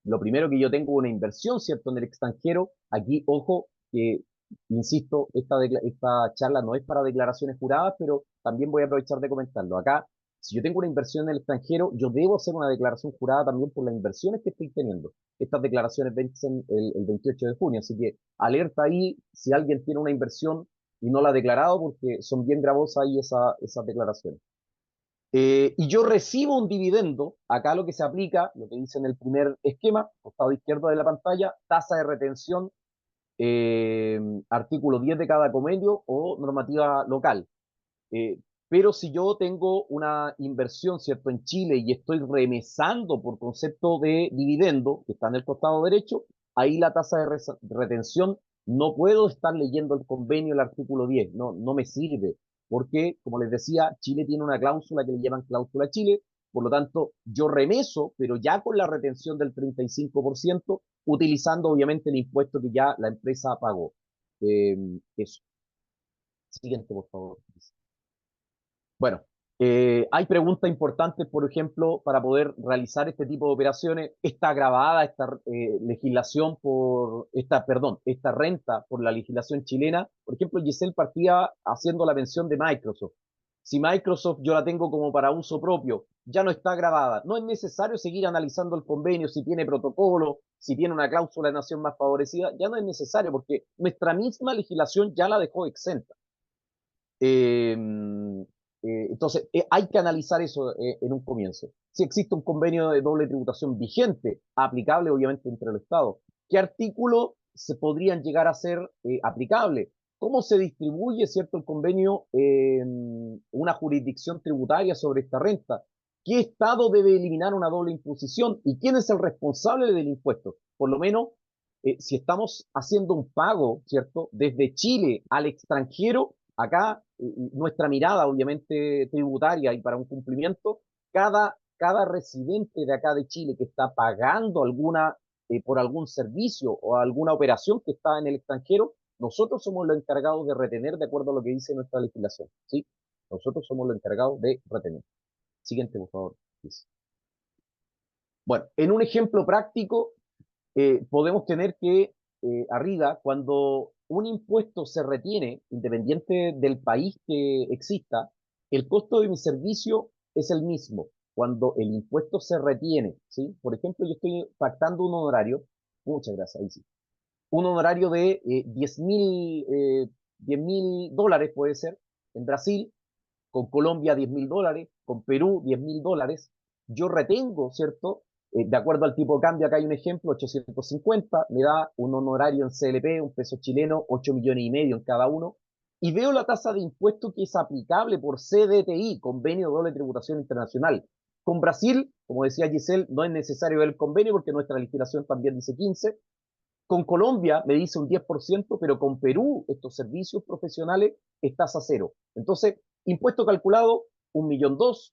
Lo primero que yo tengo una inversión, ¿cierto?, en el extranjero. Aquí, ojo, que, insisto, esta charla no es para declaraciones juradas, pero también voy a aprovechar de comentarlo. Acá, si yo tengo una inversión en el extranjero, yo debo hacer una declaración jurada también por las inversiones que estoy teniendo. Estas declaraciones vencen el 28 de junio, así que alerta ahí si alguien tiene una inversión y no la ha declarado, porque son bien gravosas ahí esas declaraciones. Y yo recibo un dividendo, acá lo que se aplica, lo que dice en el primer esquema, costado izquierdo de la pantalla, tasa de retención, eh, artículo 10 de cada convenio o normativa local. Pero si yo tengo una inversión, ¿cierto?, en Chile y estoy remesando por concepto de dividendo, que está en el costado derecho, ahí la tasa de retención no puedo estar leyendo el convenio, el artículo 10, no me sirve, porque, como les decía, Chile tiene una cláusula que le llaman cláusula Chile, por lo tanto, yo remeso, pero ya con la retención del 35%, utilizando obviamente el impuesto que ya la empresa pagó. Eso. Siguiente, por favor. Bueno, hay preguntas importantes, por ejemplo, para poder realizar este tipo de operaciones. Está grabada esta legislación esta renta por la legislación chilena. Por ejemplo, Giselle partía haciendo la mención de Microsoft. Si Microsoft yo la tengo como para uso propio, ya no está grabada. No es necesario seguir analizando el convenio, si tiene protocolo, si tiene una cláusula de nación más favorecida, ya no es necesario porque nuestra misma legislación ya la dejó exenta. Eh, entonces, hay que analizar eso en un comienzo. Si existe un convenio de doble tributación vigente, aplicable obviamente entre los estados, ¿qué artículos se podrían llegar a ser aplicables? ¿Cómo se distribuye, cierto, el convenio en una jurisdicción tributaria sobre esta renta? ¿Qué estado debe eliminar una doble imposición? ¿Y quién es el responsable del impuesto? Por lo menos, si estamos haciendo un pago, ¿cierto?, desde Chile al extranjero, acá nuestra mirada, obviamente, tributaria y para un cumplimiento, cada residente de acá de Chile que está pagando por algún servicio o alguna operación que está en el extranjero, nosotros somos los encargados de retener de acuerdo a lo que dice nuestra legislación, ¿sí? Nosotros somos los encargados de retener. Siguiente, por favor. Bueno, en un ejemplo práctico, podemos tener que arriba, cuando un impuesto se retiene, independiente del país que exista, el costo de mi servicio es el mismo. Cuando el impuesto se retiene, ¿sí? Por ejemplo, yo estoy pactando un honorario, muchas gracias, ahí sí, un honorario de 10.000 dólares puede ser, en Brasil, con Colombia $10.000, con Perú $10.000, yo retengo, ¿cierto? De acuerdo al tipo de cambio, acá hay un ejemplo, 850, me da un honorario en CLP, un peso chileno, 8,5 millones en cada uno, y veo la tasa de impuesto que es aplicable por CDTI, Convenio de Doble Tributación Internacional. Con Brasil, como decía Giselle, no es necesario ver el convenio porque nuestra legislación también dice 15. Con Colombia me dice un 10%, pero con Perú, estos servicios profesionales, es tasa cero. Entonces, impuesto calculado, 1.200.000,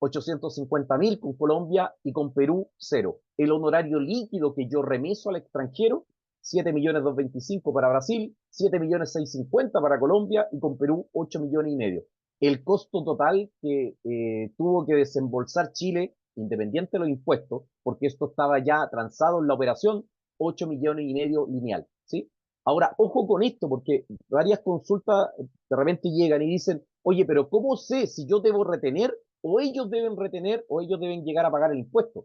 850.000 con Colombia y con Perú, cero. El honorario líquido que yo remeso al extranjero, 7.225.000 para Brasil, 7.650.000 para Colombia y con Perú, 8,5 millones. El costo total que tuvo que desembolsar Chile, independiente de los impuestos, porque esto estaba ya transado en la operación, 8,5 millones lineal, ¿sí? Ahora, ojo con esto, porque varias consultas de repente llegan y dicen, oye, pero ¿cómo sé si yo debo retener o ellos deben retener o ellos deben llegar a pagar el impuesto?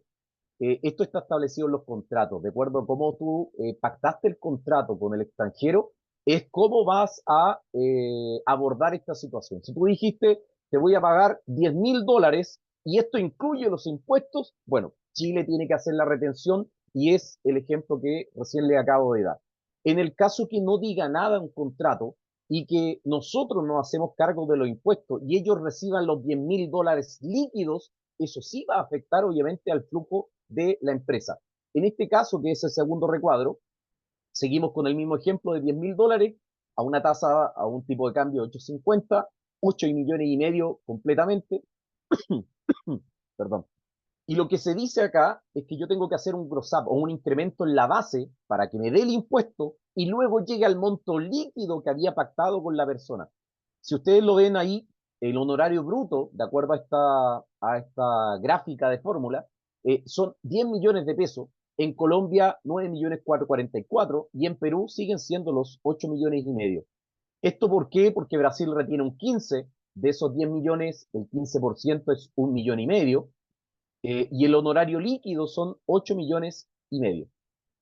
Esto está establecido en los contratos, de acuerdo a cómo tú pactaste el contrato con el extranjero, es cómo vas a abordar esta situación. Si tú dijiste, te voy a pagar $10.000 y esto incluye los impuestos, bueno, Chile tiene que hacer la retención y es el ejemplo que recién le acabo de dar. En el caso que no diga nada un contrato y que nosotros nos hacemos cargo de los impuestos y ellos reciban los $10.000 líquidos, eso sí va a afectar obviamente al flujo de la empresa. En este caso, que es el segundo recuadro, seguimos con el mismo ejemplo de $10.000 a una tasa, a un tipo de cambio de 8.50, 8,5 millones completamente. Perdón. Y lo que se dice acá es que yo tengo que hacer un gross up o un incremento en la base para que me dé el impuesto y luego llegue al monto líquido que había pactado con la persona. Si ustedes lo ven ahí, el honorario bruto, de acuerdo a esta gráfica de fórmula, son 10 millones de pesos. En Colombia, 9.444.000 y en Perú siguen siendo los 8,5 millones. ¿Esto por qué? Porque Brasil retiene un 15 de esos 10 millones, el 15% es 1,5 millones, y el honorario líquido son 8,5 millones.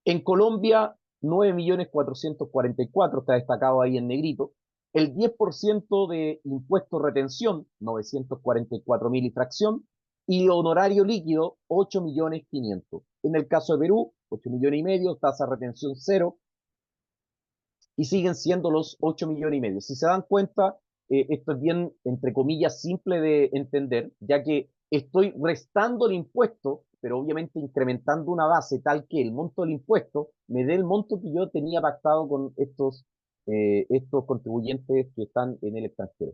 En Colombia, 9.444.000, está destacado ahí en negrito. El 10% de impuesto retención, 944.000 y fracción, y honorario líquido, 8,5 millones. En el caso de Perú, 8,5 millones, tasa de retención cero, y siguen siendo los 8,5 millones. Si se dan cuenta, esto es bien, entre comillas, simple de entender, ya que estoy restando el impuesto, pero obviamente incrementando una base tal que el monto del impuesto me dé el monto que yo tenía pactado con estos contribuyentes que están en el extranjero.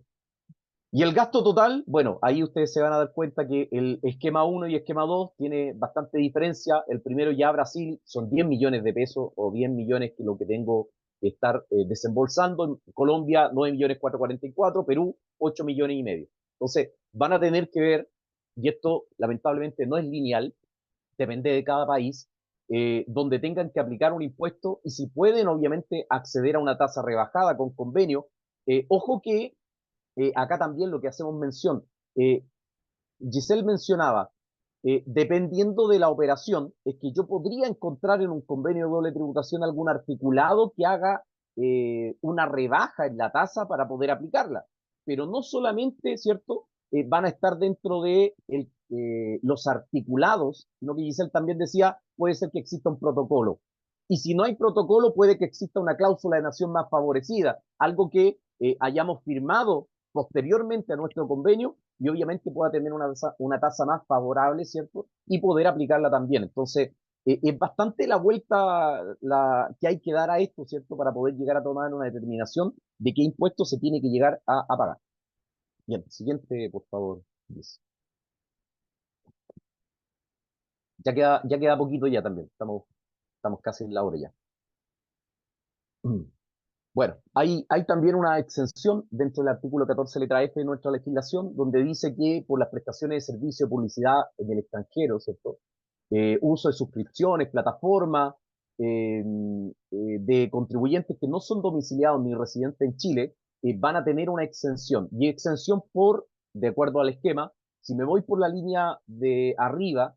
Y el gasto total, bueno, ahí ustedes se van a dar cuenta que el esquema 1 y esquema 2 tiene bastante diferencia. El primero ya Brasil son 10 millones de pesos o 10 millones que lo que tengo que estar desembolsando. En Colombia 9.444.000, Perú 8,5 millones. Entonces van a tener que ver, y esto lamentablemente no es lineal, depende de cada país, donde tengan que aplicar un impuesto y si pueden obviamente acceder a una tasa rebajada con convenio. Ojo que acá también lo que hacemos mención, eh, Giselle mencionaba, dependiendo de la operación, es que yo podría encontrar en un convenio de doble tributación algún articulado que haga una rebaja en la tasa para poder aplicarla. Pero no solamente, ¿cierto? Van a estar dentro de los articulados, sino que Giselle también decía, puede ser que exista un protocolo. Y si no hay protocolo, puede que exista una cláusula de nación más favorecida, algo que hayamos firmado posteriormente a nuestro convenio y obviamente pueda tener una tasa más favorable, ¿cierto? Y poder aplicarla también. Entonces, es bastante la vuelta que hay que dar a esto, ¿cierto? Para poder llegar a tomar una determinación de qué impuesto se tiene que llegar a pagar. Bien, siguiente, por favor. Luis. Ya queda poquito ya también. Estamos casi en la hora ya. Bueno, hay también una exención dentro del artículo 14 letra F de nuestra legislación, donde dice que por las prestaciones de servicio de publicidad en el extranjero, ¿cierto? Uso de suscripciones, plataformas, de contribuyentes que no son domiciliados ni residentes en Chile, van a tener una exención. Y exención de acuerdo al esquema, si me voy por la línea de arriba,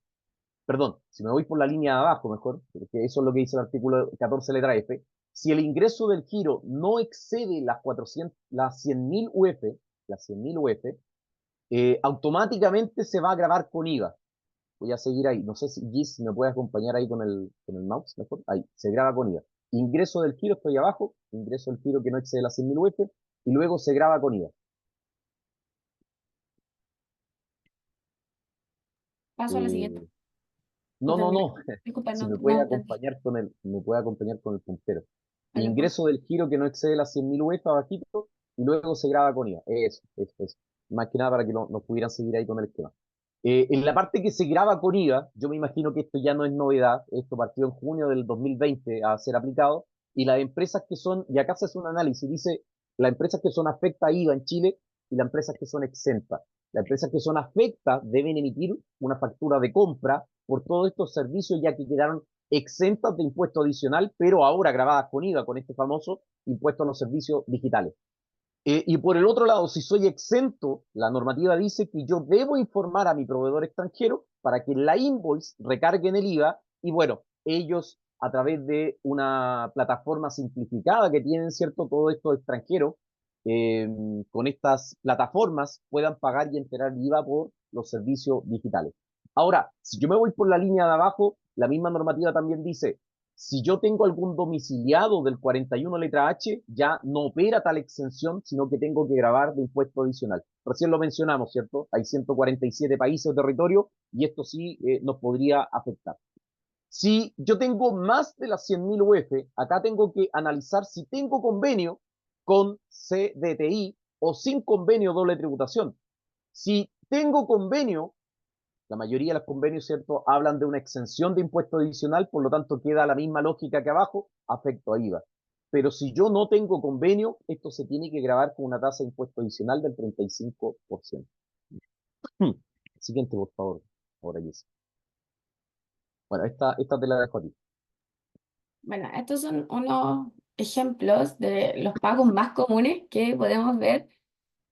perdón, si me voy por la línea de abajo mejor, porque eso es lo que dice el artículo 14 letra F, si el ingreso del giro no excede las 100.000 UF, automáticamente se va a grabar con IVA. Voy a seguir ahí. No sé si Gis me puede acompañar ahí con el mouse mejor. Ahí, se graba con IVA. Ingreso del giro, estoy abajo. Ingreso del giro que no excede las 100.000 UF y luego se graba con IVA.
Paso a la siguiente.
Eh,
¿O
no, no,
termina?
no.
Disculpa,
Si
no,
me
no
puede
entendí.
acompañar con el puntero.
A la por-
Ingreso del giro que no excede las 100.000 UF abajito y luego se graba con IVA. Eso. Más que nada para que nos pudieran seguir ahí con el esquema. En la parte que se graba con IVA, yo me imagino que esto ya no es novedad, esto partió en junio del 2020 a ser aplicado, y las empresas que son, y acá se hace un análisis, dice, las empresas que son afectas a IVA en Chile y las empresas que son exentas. Las empresas que son afectas deben emitir una factura de compra por todos estos servicios ya que quedaron exentas de impuesto adicional, pero ahora grabadas con IVA, con este famoso impuesto a los servicios digitales. Y por el otro lado, si soy exento, la normativa dice que yo debo informar a mi proveedor extranjero para que la invoice recargue en el IVA y bueno, ellos a través de una plataforma simplificada que tienen, ¿cierto?, todos estos extranjeros, con estas plataformas puedan pagar y enterar IVA por los servicios digitales. Ahora, si yo me voy por la línea de abajo, la misma normativa también dice, si yo tengo algún domiciliado del 41 letra H, ya no opera tal exención, sino que tengo que grabar de impuesto adicional. Recién lo mencionamos, ¿cierto? Hay 147 países o territorios y esto sí nos podría afectar. Si yo tengo más de las 100.000 UF, acá tengo que analizar si tengo convenio con CDTI o sin convenio doble tributación. Si tengo convenio, la mayoría de los convenios, ¿cierto?, hablan de una exención de impuesto adicional, por lo tanto queda la misma lógica que abajo, afecto a IVA. Pero si yo no tengo convenio, esto se tiene que grabar con una tasa de impuesto adicional del 35%. Siguiente, por favor. Ahora, Jessica. Bueno, esta te la dejo a ti.
Bueno, estos son unos ejemplos de los pagos más comunes que podemos ver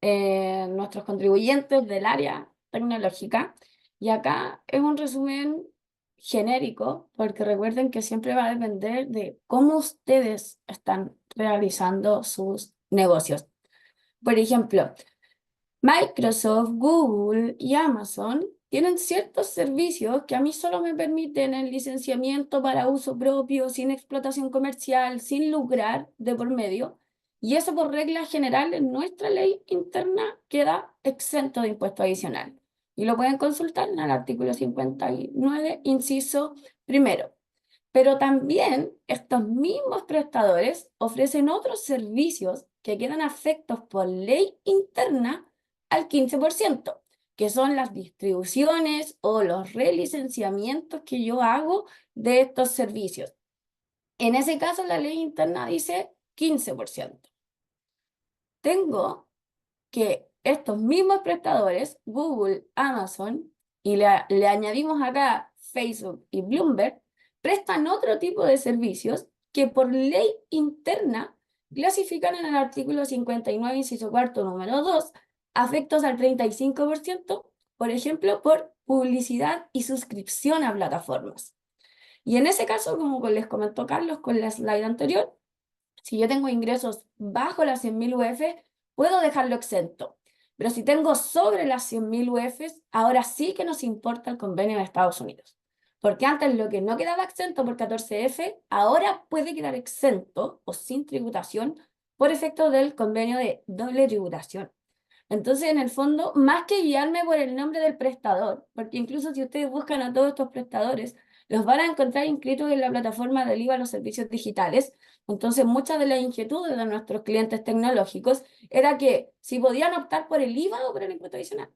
en nuestros contribuyentes del área tecnológica. Y acá es un resumen genérico, porque recuerden que siempre va a depender de cómo ustedes están realizando sus negocios. Por ejemplo, Microsoft, Google y Amazon tienen ciertos servicios que a mí solo me permiten el licenciamiento para uso propio, sin explotación comercial, sin lucrar de por medio. Y eso por regla general en nuestra ley interna queda exento de impuesto adicional. Y lo pueden consultar en el artículo 59, inciso primero. Pero también estos mismos prestadores ofrecen otros servicios que quedan afectos por ley interna al 15%, que son las distribuciones o los relicenciamientos que yo hago de estos servicios. En ese caso, la ley interna dice 15%. Tengo que estos mismos prestadores, Google, Amazon, y le añadimos acá Facebook y Bloomberg, prestan otro tipo de servicios que por ley interna clasifican en el artículo 59, inciso cuarto, número 2, afectos al 35%, por ejemplo, por publicidad y suscripción a plataformas. Y en ese caso, como les comentó Carlos con la slide anterior, si yo tengo ingresos bajo las 100.000 UF, puedo dejarlo exento. Pero si tengo sobre las 100.000 UF, ahora sí que nos importa el convenio de Estados Unidos. Porque antes lo que no quedaba exento por 14F, ahora puede quedar exento o sin tributación por efecto del convenio de doble tributación. Entonces, en el fondo, más que guiarme por el nombre del prestador, porque incluso si ustedes buscan a todos estos prestadores, los van a encontrar inscritos en la plataforma del IVA a los servicios digitales. Entonces, muchas de las inquietudes de nuestros clientes tecnológicos era que si podían optar por el IVA o por el impuesto adicional.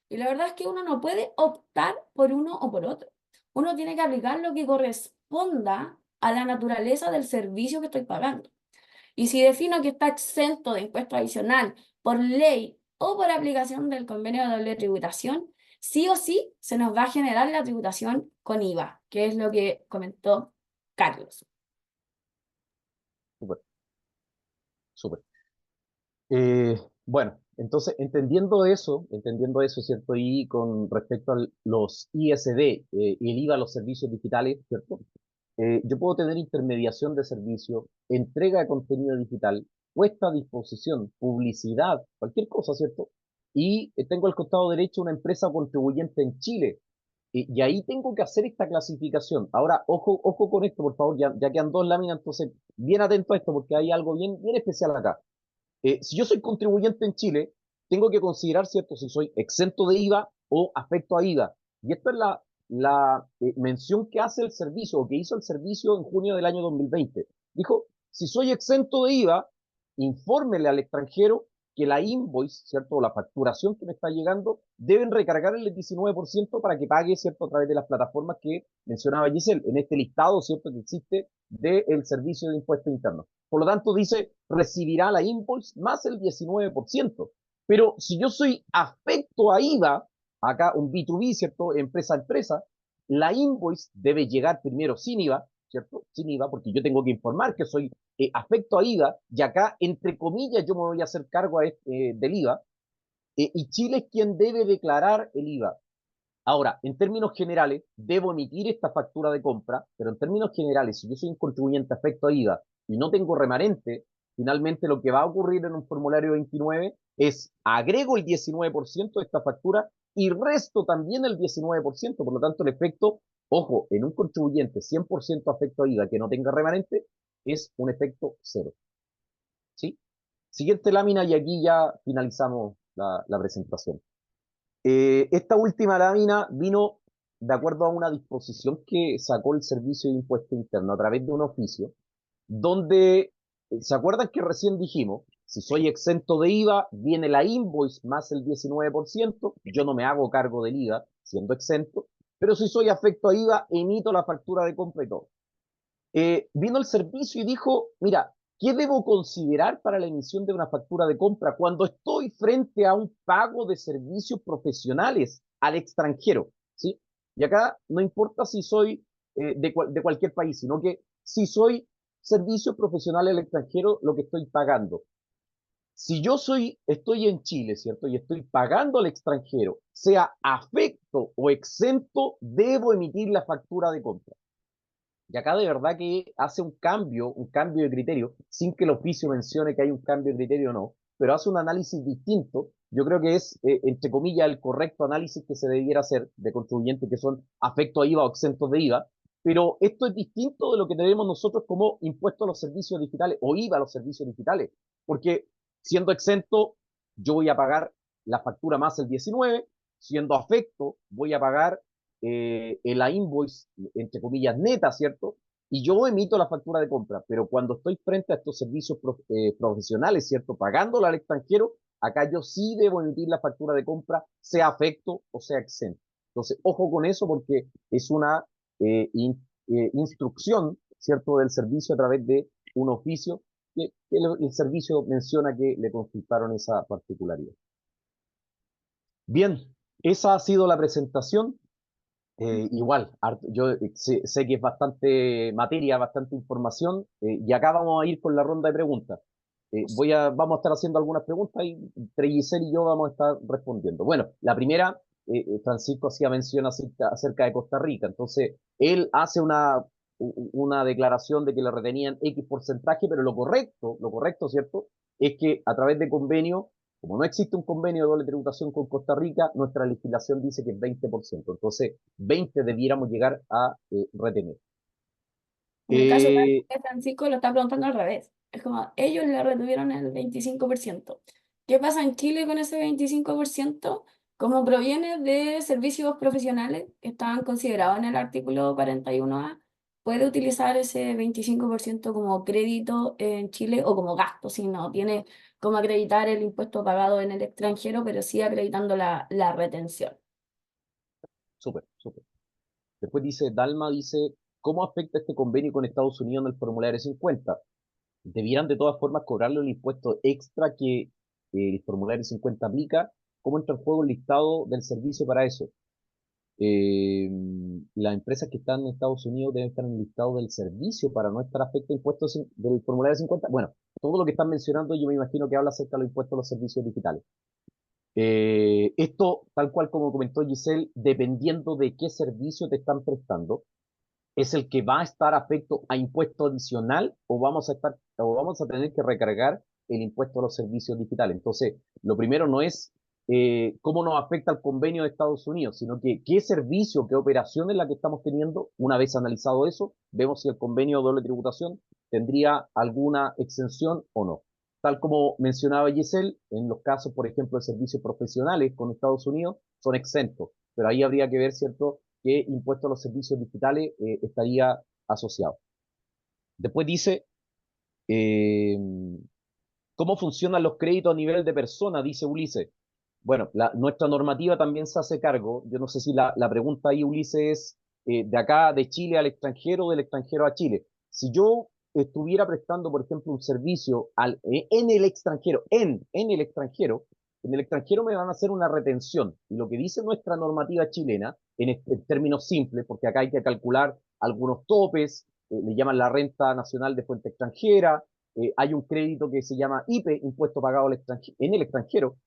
Y la verdad es que uno no puede optar por uno o por otro. Uno tiene que aplicar lo que corresponda a la naturaleza del servicio que estoy pagando. Y si defino que está exento de impuesto adicional por ley o por aplicación del convenio de doble tributación, sí o sí se nos va a generar la tributación con IVA, que es lo que comentó Carlos.
Súper, súper. Bueno, entonces, entendiendo eso, ¿cierto? Y con respecto a los ISD y el IVA a los servicios digitales, ¿cierto? Yo puedo tener intermediación de servicio, entrega de contenido digital, puesta a disposición, publicidad, cualquier cosa, ¿cierto? Y tengo al costado derecho una empresa contribuyente en Chile. Y ahí tengo que hacer esta clasificación. Ahora, ojo con esto, por favor, ya quedan dos láminas, entonces, bien atento a esto, porque hay algo bien especial acá. Si yo soy contribuyente en Chile, tengo que considerar, ¿cierto?, si soy exento de IVA o afecto a IVA. Y esta es la mención que hace el servicio, o que hizo el servicio en junio del año 2020. Dijo, si soy exento de IVA, infórmele al extranjero que la invoice, ¿cierto?, o la facturación que me está llegando, deben recargar el 19% para que pague, ¿cierto?, a través de las plataformas que mencionaba Giselle, en este listado, ¿cierto?, que existe del servicio de impuesto interno. Por lo tanto, dice, recibirá la invoice más el 19%. Pero si yo soy afecto a IVA, acá un B2B, ¿cierto?, empresa a empresa, la invoice debe llegar primero sin IVA, ¿cierto? Sin IVA, porque yo tengo que informar que soy afecto a IVA, y acá, entre comillas, yo me voy a hacer cargo del IVA, y Chile es quien debe declarar el IVA. Ahora, en términos generales, debo emitir esta factura de compra, pero en términos generales, si yo soy un contribuyente afecto a IVA y no tengo remanente, finalmente lo que va a ocurrir en un formulario 29 es agrego el 19% de esta factura y resto también el 19%. Por lo tanto, el efecto, ojo, en un contribuyente 100% afecto a IVA que no tenga remanente, es un efecto cero. ¿Sí? Siguiente lámina y aquí ya finalizamos la presentación. Esta última lámina vino de acuerdo a una disposición que sacó el Servicio de Impuesto Interno a través de un oficio, donde, ¿se acuerdan que recién dijimos? Si soy exento de IVA, viene la invoice más el 19%, yo no me hago cargo del IVA siendo exento, pero si soy afecto a IVA, emito la factura de compra y todo. Vino el servicio y dijo, mira, ¿qué debo considerar para la emisión de una factura de compra cuando estoy frente a un pago de servicios profesionales al extranjero? ¿Sí? Y acá no importa si soy de cualquier país, sino que si soy servicios profesionales al extranjero, lo que estoy pagando. Si yo estoy en Chile, ¿cierto? Y estoy pagando al extranjero, sea afecto o exento, debo emitir la factura de compra. Y acá de verdad que hace un cambio de criterio, sin que el oficio mencione que hay un cambio de criterio o no, pero hace un análisis distinto. Yo creo que es, entre comillas, el correcto análisis que se debiera hacer de contribuyentes que son afectos a IVA o exentos de IVA, pero esto es distinto de lo que tenemos nosotros como impuesto a los servicios digitales o IVA a los servicios digitales, porque siendo exento, yo voy a pagar la factura más el 19, siendo afecto, voy a pagar la invoice, entre comillas, neta, ¿cierto? Y yo emito la factura de compra, pero cuando estoy frente a estos servicios profesionales, ¿cierto? Pagándola al extranjero, acá yo sí debo emitir la factura de compra, sea afecto o sea exento. Entonces, ojo con eso porque es una instrucción, ¿cierto?, del servicio a través de un oficio que el servicio menciona que le consultaron esa particularidad. Bien, esa ha sido la presentación. Igual, yo sé que es bastante materia, bastante información, y acá vamos a ir con la ronda de preguntas. Vamos a estar haciendo algunas preguntas y entre Giselle y yo vamos a estar respondiendo. Bueno, la primera, Francisco hacía mención acerca de Costa Rica, entonces él hace una declaración de que le retenían X porcentaje, pero lo correcto, ¿cierto? Es que a través de convenio, como no existe un convenio de doble tributación con Costa Rica, nuestra legislación dice que es 20%. Entonces, 20 debiéramos llegar a retener.
En el caso
Eh,
de Francisco lo está preguntando al revés. Es como, ellos le retuvieron el 25%. ¿Qué pasa en Chile con ese 25%? Como proviene de servicios profesionales que estaban considerados en el artículo 41A, puede utilizar ese 25% como crédito en Chile o como gasto, si no tiene como acreditar el impuesto pagado en el extranjero, pero sí acreditando la retención.
súper, súper. Después Dalma dice, ¿cómo afecta este convenio con Estados Unidos en el formulario 50? Debieran de todas formas cobrarle el impuesto extra que el formulario 50 aplica. ¿Cómo entra en juego el listado del servicio para eso? Eh, las empresas que están en Estados Unidos deben estar en el listado del servicio para no estar afecto a impuestos del formulario 50. Bueno, todo lo que están mencionando yo me imagino que habla acerca de los impuestos a los servicios digitales. Esto, tal cual como comentó Giselle, dependiendo de qué servicio te están prestando, es el que va a estar afecto a impuesto adicional o vamos a tener que recargar el impuesto a los servicios digitales. Entonces, lo primero no es cómo nos afecta el convenio de Estados Unidos, sino que qué servicio, qué operación es la que estamos teniendo. Una vez analizado eso, vemos si el convenio de doble tributación tendría alguna exención o no. Tal como mencionaba Giselle, en los casos, por ejemplo, de servicios profesionales con Estados Unidos, son exentos, pero ahí habría que ver, ¿cierto?, qué impuesto a los servicios digitales estaría asociado. Después dice, eh, ¿cómo funcionan los créditos a nivel de persona? Dice Ulises. Bueno, nuestra normativa también se hace cargo. Yo no sé si la pregunta ahí, Ulises, es de acá, de Chile al extranjero, o del extranjero a Chile. Si yo estuviera prestando, por ejemplo, un servicio en el extranjero, en el extranjero me van a hacer una retención. Y lo que dice nuestra normativa chilena, en términos simples, porque acá hay que calcular algunos topes, le llaman la renta nacional de fuente extranjera, hay un crédito que se llama IPE, impuesto pagado en el extranjero.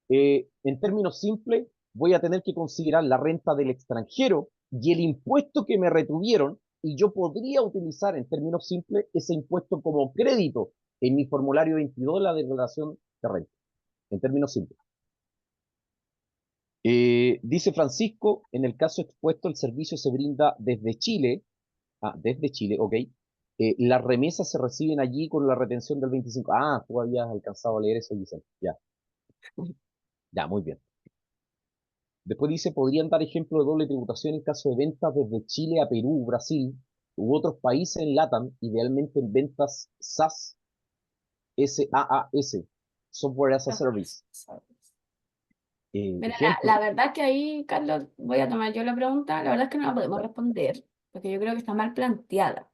En términos simples, voy a tener que considerar la renta del extranjero y el impuesto que me retuvieron, y yo podría utilizar en términos simples ese impuesto como crédito en mi formulario 22 de la declaración de renta, en términos simples. Dice Francisco, en el caso expuesto, el servicio se brinda desde Chile. Desde Chile, ok. Las remesas se reciben allí con la retención del 25. Tú habías alcanzado a leer eso, Giselle. Ya, ya, muy bien. Después dice, podrían dar ejemplo de doble tributación en caso de ventas desde Chile a Perú, Brasil u otros países en LATAM, idealmente en ventas SaaS, SaaS, Software as a Service.
Mira, la
Ejemplo,
verdad que ahí, Carlos, voy a tomar yo la pregunta. La verdad es que no la podemos responder, porque yo creo que está mal planteada.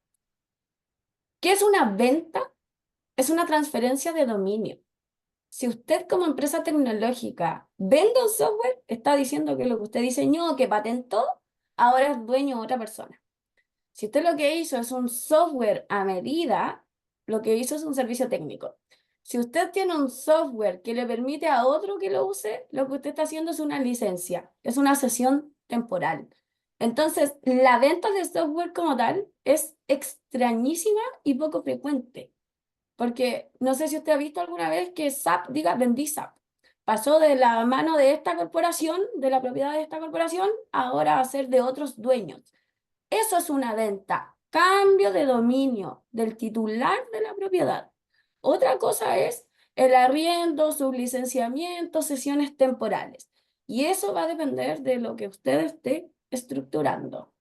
¿Qué es una venta? Es una transferencia de dominio. Si usted como empresa tecnológica vende un software, está diciendo que lo que usted diseñó, que patentó, ahora es dueño de otra persona. Si usted lo que hizo es un software a medida, lo que hizo es un servicio técnico. Si usted tiene un software que le permite a otro que lo use, lo que usted está haciendo es una licencia, es una cesión temporal. Entonces, la venta de software como tal es extrañísima y poco frecuente. Porque no sé si usted ha visto alguna vez que SAP diga vendí SAP. Pasó de la mano de esta corporación, de la propiedad de esta corporación, ahora a ser de otros dueños. Eso es una venta, cambio de dominio del titular de la propiedad. Otra cosa es el arriendo, sublicenciamiento, sesiones temporales. Y eso va a depender de lo que usted esté estructurando.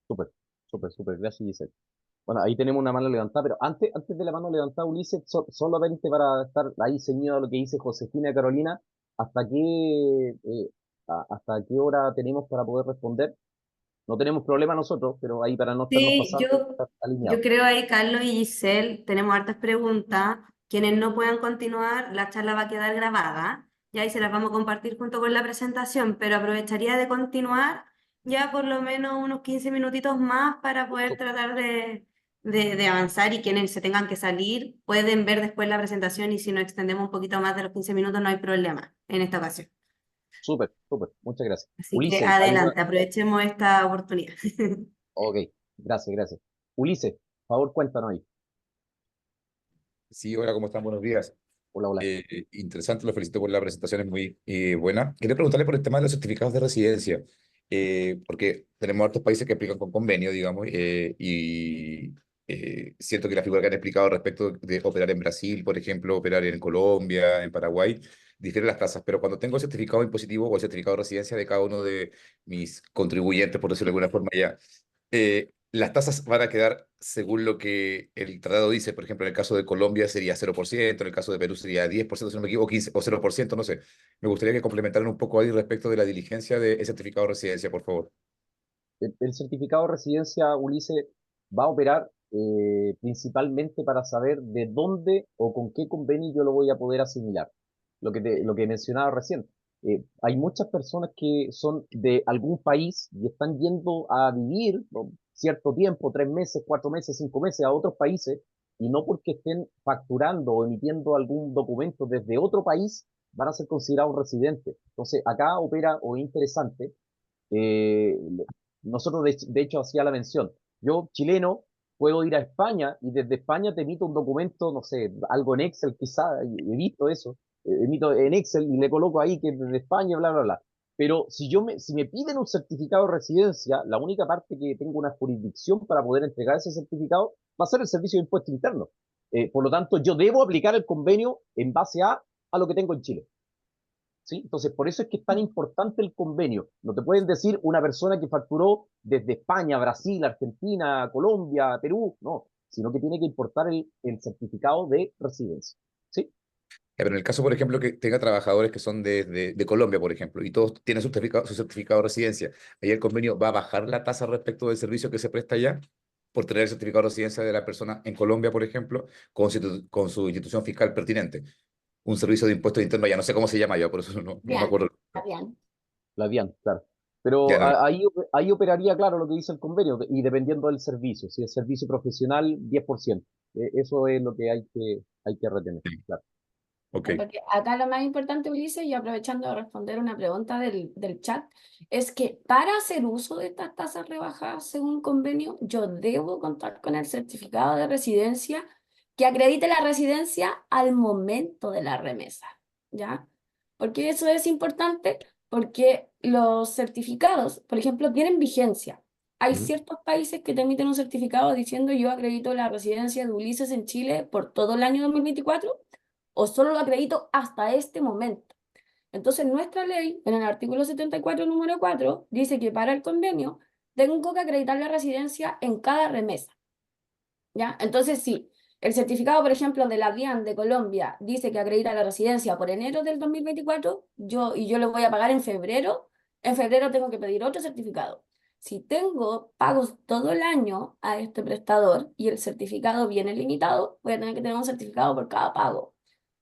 súper, súper, gracias, Giselle. Bueno, ahí tenemos una mano levantada, pero antes de la mano levantada, Ulises, solamente para estar ahí ceñido a lo que dice Josefina Carolina, ¿hasta hasta qué hora tenemos para poder responder? No tenemos problema nosotros, pero ahí para no estarnos
Sí,
pasando, estar
yo
alineados.
creo ahí, Carlos y Giselle, tenemos hartas preguntas. Quienes no puedan continuar, la charla va a quedar grabada. Y ahí se las vamos a compartir junto con la presentación, pero aprovecharía de continuar ya por lo menos unos 15 minutitos más para poder tratar de avanzar, y quienes se tengan que salir pueden ver después la presentación, y si nos extendemos un poquito más de los 15 minutos no hay problema en esta ocasión.
Súper, muchas gracias.
Así que
Ulises,
adelante, aprovechemos esta oportunidad.
ok, gracias. Ulises, por favor, cuéntanos ahí.
Sí, hola, ¿cómo están? Buenos días.
Hola.
Interesante, lo felicito por la presentación, es muy buena. Quería preguntarle por el tema de los certificados de residencia, porque tenemos otros países que aplican con convenio, digamos, y siento que la figura que han explicado respecto de operar en Brasil, por ejemplo, operar en Colombia, en Paraguay, difieren las tasas, pero cuando tengo el certificado impositivo o el certificado de residencia de cada uno de mis contribuyentes, por decirlo de alguna forma ya, las tasas van a quedar según lo que el tratado dice. Por ejemplo, en el caso de Colombia sería 0%, en el caso de Perú sería 10%, si no me equivoco, 15 o 0%, no sé. Me gustaría que complementaran un poco ahí respecto de la diligencia del certificado de residencia, por favor.
El certificado de residencia, Ulises, va a operar principalmente para saber de dónde o con qué convenio yo lo voy a poder asimilar. Lo que mencionaba recién. Hay muchas personas que son de algún país y están yendo a vivir, ¿no?, cierto tiempo, 3 meses, 4 meses, 5 meses, a otros países, y no porque estén facturando o emitiendo algún documento desde otro país, van a ser considerados residentes. Entonces, acá opera, o es interesante, eh, nosotros, de hecho, hacía la mención. Yo, chileno, puedo ir a España y desde España te emito un documento, no sé, algo en Excel quizá, he visto eso, emito en Excel y le coloco ahí que desde España, bla, bla, bla. Pero si me piden un certificado de residencia, la única parte que tengo una jurisdicción para poder entregar ese certificado va a ser el Servicio de Impuesto Interno. Por lo tanto, yo debo aplicar el convenio en base a lo que tengo en Chile. ¿Sí? Entonces, por eso es que es tan importante el convenio. No te pueden decir una persona que facturó desde España, Brasil, Argentina, Colombia, Perú, no, sino que tiene que importar el certificado de residencia. ¿Sí?
Pero en el caso, por ejemplo, que tenga trabajadores que son de Colombia, por ejemplo, y todos tienen su certificado de residencia, ahí el convenio va a bajar la tasa respecto del servicio que se presta allá por tener el certificado de residencia de la persona en Colombia, por ejemplo, con su institución fiscal pertinente. Un servicio de impuestos internos, ya no sé cómo se llama ya, por eso no me
Bien,
acuerdo.
está bien.
La DIAN, claro.
Ya
Pero
no,
ahí operaría, claro, lo que dice el convenio, y dependiendo del servicio. Si es servicio profesional, 10%. Eso es lo que hay que retener. Claro.
Ok.
Porque acá lo más importante, Ulises, y aprovechando de responder una pregunta del chat, es que para hacer uso de estas tasas rebajadas según convenio, yo debo contar con el certificado de residencia que acredite la residencia al momento de la remesa, ¿ya? Porque eso es importante, porque los certificados, por ejemplo, tienen vigencia. Hay
Ujú.
ciertos países que te emiten un certificado diciendo yo acredito la residencia de Ulises en Chile por todo el año 2024 o solo lo acredito hasta este momento. Entonces, nuestra ley, en el artículo 74, número 4, dice que para el convenio tengo que acreditar la residencia en cada remesa, ¿ya? Entonces, sí, el certificado, por ejemplo, de la DIAN de Colombia dice que acredita la residencia por enero del 2024, yo lo voy a pagar en febrero tengo que pedir otro certificado. Si tengo pagos todo el año a este prestador y el certificado viene limitado, voy a tener que tener un certificado por cada pago.